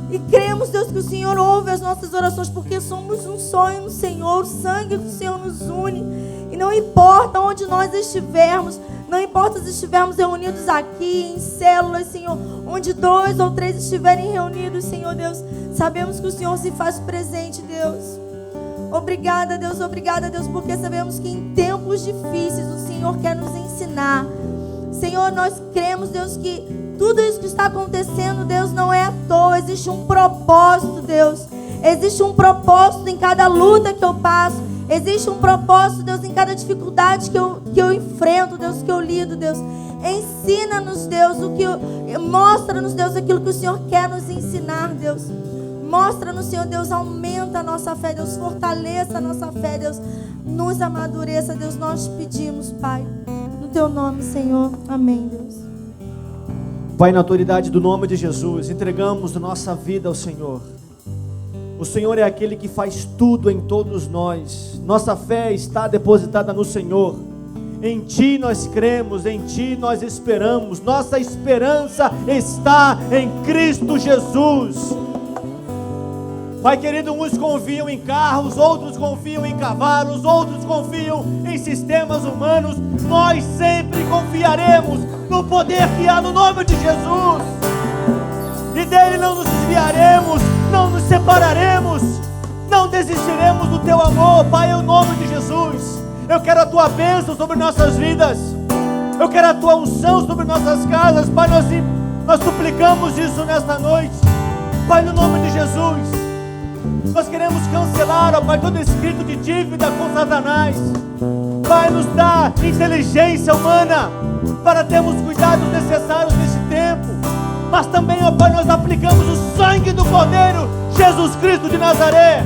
E cremos, Deus, que o Senhor ouve as nossas orações, porque somos um sonho no Senhor. O sangue do Senhor nos une. E não importa onde nós estivermos, não importa se estivermos reunidos aqui, em células, Senhor, onde 2 ou 3 estiverem reunidos, Senhor Deus, sabemos que o Senhor se faz presente, Deus. Obrigada, Deus, porque sabemos que em tempos difíceis o Senhor quer nos ensinar. Senhor, nós cremos, Deus, que tudo isso que está acontecendo, Deus, não é à toa. Existe um propósito, Deus. Existe um propósito em cada luta que eu passo. Existe um propósito, Deus, em cada dificuldade que eu enfrento, Deus, que eu lido, Deus. Ensina-nos, Deus, mostra-nos, Deus, aquilo que o Senhor quer nos ensinar, Deus. Mostra-nos, Senhor Deus, aumenta a nossa fé, Deus, fortaleça a nossa fé, Deus, nos amadureça, Deus, nós pedimos, Pai, no Teu nome, Senhor, amém, Deus. Pai, na autoridade do nome de Jesus, entregamos nossa vida ao Senhor. O Senhor é aquele que faz tudo em todos nós. Nossa fé está depositada no Senhor. Em Ti nós cremos, em Ti nós esperamos. Nossa esperança está em Cristo Jesus. Pai querido, uns confiam em carros, outros confiam em cavalos, outros confiam em sistemas humanos. Nós sempre confiaremos no poder que há no nome de Jesus. E dele não nos desviaremos, não nos separaremos, não desistiremos do Teu amor, Pai, em nome de Jesus. Eu quero a Tua bênção sobre nossas vidas. Eu quero a Tua unção sobre nossas casas. Pai, nós suplicamos isso nesta noite. Pai, no nome de Jesus. Nós queremos cancelar, ó Pai, todo escrito de dívida com Satanás. Pai, nos dá inteligência humana para termos cuidados necessários nesse tempo. Mas também, ó Pai, nós aplicamos o sangue do Cordeiro, Jesus Cristo de Nazaré,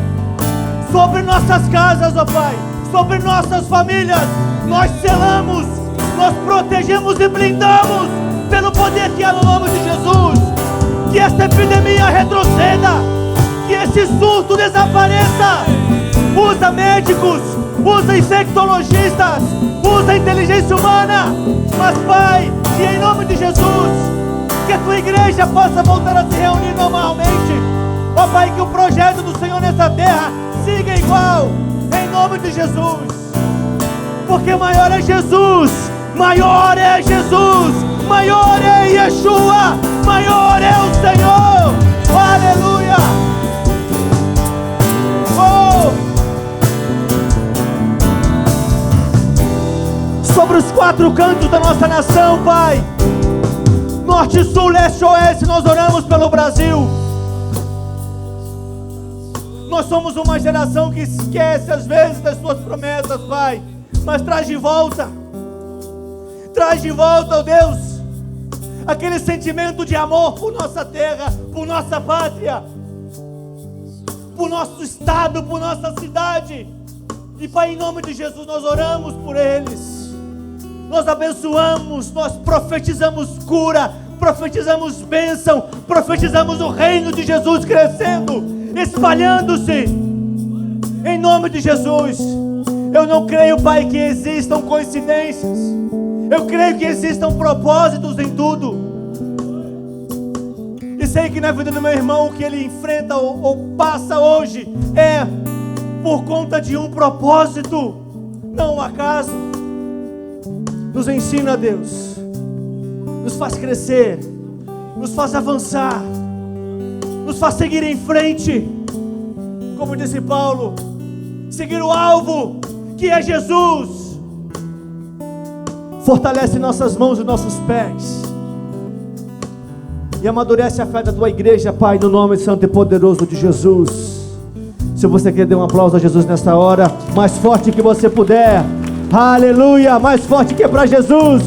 sobre nossas casas, ó Pai, sobre nossas famílias. Nós selamos, nós protegemos e blindamos pelo poder que há no nome de Jesus. Que esta epidemia retroceda, que esse surto desapareça. Usa médicos, usa infectologistas, usa inteligência humana. Mas Pai, que em nome de Jesus, que a Tua igreja possa voltar a se reunir normalmente. Ó Pai, que o projeto do Senhor nessa terra siga igual, em nome de Jesus. Porque maior é Jesus, maior é Jesus, maior é Yeshua, maior é o Senhor. Aleluia. Sobre os 4 cantos da nossa nação, Pai, norte, sul, leste, oeste, nós oramos pelo Brasil. Nós somos uma geração que esquece às vezes das Suas promessas, Pai, mas traz de volta, ó Deus, aquele sentimento de amor por nossa terra, por nossa pátria, por nosso estado, por nossa cidade. E Pai, em nome de Jesus, nós oramos por eles. Nós abençoamos, nós profetizamos cura, profetizamos bênção, profetizamos o reino de Jesus crescendo, espalhando-se, em nome de Jesus. Eu não creio, Pai, que existam coincidências. Eu creio que existam propósitos em tudo. E sei que na vida do meu irmão, o que ele enfrenta ou passa hoje é por conta de um propósito, não um acaso. Nos ensina, Deus, nos faz crescer, nos faz avançar, nos faz seguir em frente, como disse Paulo, seguir o alvo, que é Jesus. Fortalece nossas mãos e nossos pés, e amadurece a fé da Tua igreja, Pai, no nome santo e poderoso de Jesus. Se você quer dar um aplauso a Jesus nesta hora, mais forte que você puder. Aleluia, mais forte que é para Jesus.